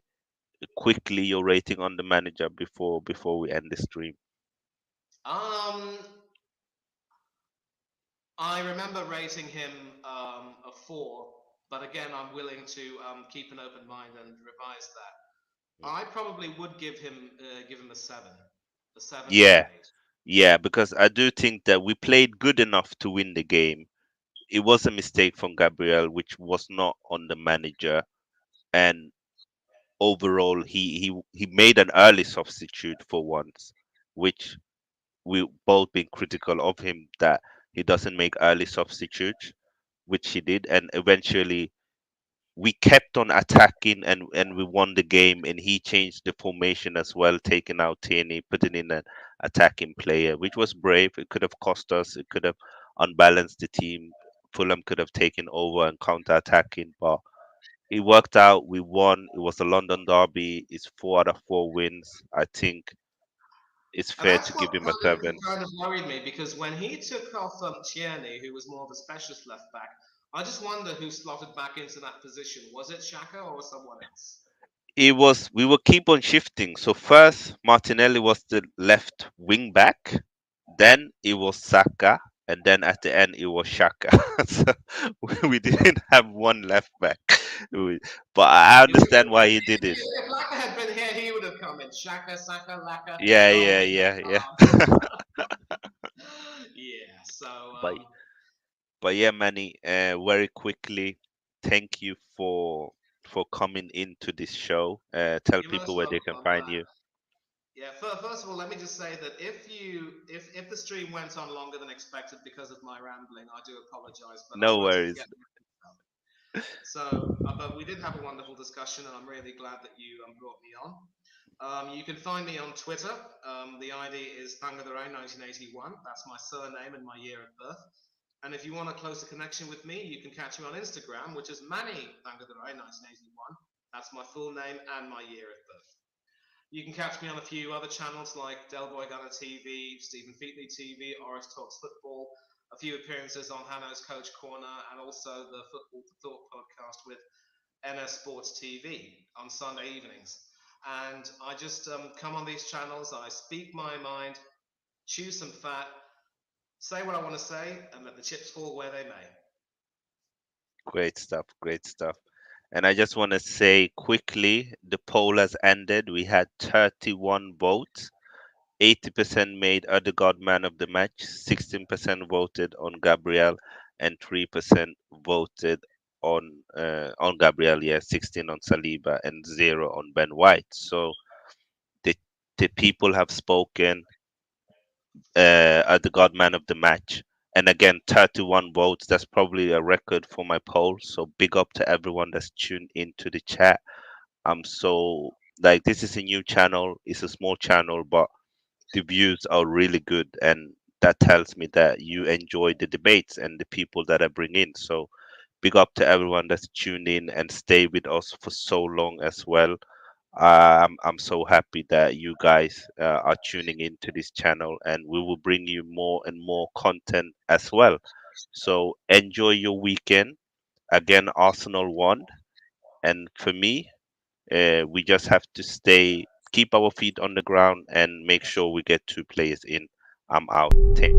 quickly your rating on the manager before we end the stream. um, I remember rating him a 4, but again, I'm willing to keep an open mind and revise that. Mm. I probably would give him a 7 or an Yeah, 8. yeah, because I do think that we played good enough to win the game. It was a mistake from Gabriel, which was not on the manager, and overall he made an early substitute for once, which we both been critical of him that he doesn't make early substitutes, which he did, and eventually we kept on attacking and we won the game, and he changed the formation as well, taking out Tierney, putting in an attacking player, which was brave. It could have cost us, it could have unbalanced the team. Fulham could have taken over and counter attacking, but it worked out. We won. It was a London derby. It's 4 out of 4 wins. I think it's And fair that's to what give him a 7. kind of worried me because when he took off Tierney, who was more of a specialist left back, I just wonder who slotted back into that position. Was it Xhaka or someone else? It was we will keep on shifting. So first Martinelli was the left wing back, then it was Saka, and then at the end it was Shaka. So we didn't have one left back. We- But I understand why he did it. If Laka had been here, he would have come in. Shaka, Saka, Laka, Yeah, yeah, Dombey. yeah, yeah. Yeah. So but but yeah, Manny, very quickly, thank you for coming into this show. Tell you're people most where they welcome. can I'm find glad. you. Yeah. First of all, let me just say that if the stream went on longer than expected because of my rambling, I do apologise, but I No wanted to worries. get. But we did have a wonderful discussion, and I'm really glad that you brought me on. You can find me on Twitter. The ID is Tangadore1981. That's my surname and my year of birth. And if you want a closer connection with me, you can catch me on Instagram, which is Manny Thangadurai 1981. That's my full name and my year of birth. You can catch me on a few other channels like Del Boy Gunner TV, Stephen Featley TV, Oris Talks Football, a few appearances on Hanno's Coach Corner, and also the Football to Thought podcast with NS Sports TV on Sunday evenings. And I just come on these channels, I speak my mind, chew some fat, say what I want to say, and let the chips fall where they may. Great stuff, great stuff. And I just want to say quickly, the poll has ended. We had 31 votes. 80% made Odeegard man of the match, 16% voted on Gabriel, and 3% voted on Gabriel, yeah, 16 on Saliba, and 0 on Ben White. So the the people have spoken. Odeegard man of the match, and again, 31 votes. That's probably a record for my poll. So big up to everyone that's tuned into the chat. So like this is a new channel. It's a small channel, but the views are really good, and that tells me that you enjoy the debates and the people that I bring in. So big up to everyone that's tuned in and stay with us for so long as well. I'm so happy that you guys are tuning into this channel, and we will bring you more and more content as well. So enjoy your weekend. Again, Arsenal won, and for me, we just have to keep our feet on the ground, and make sure we get two players in. I'm out. Thank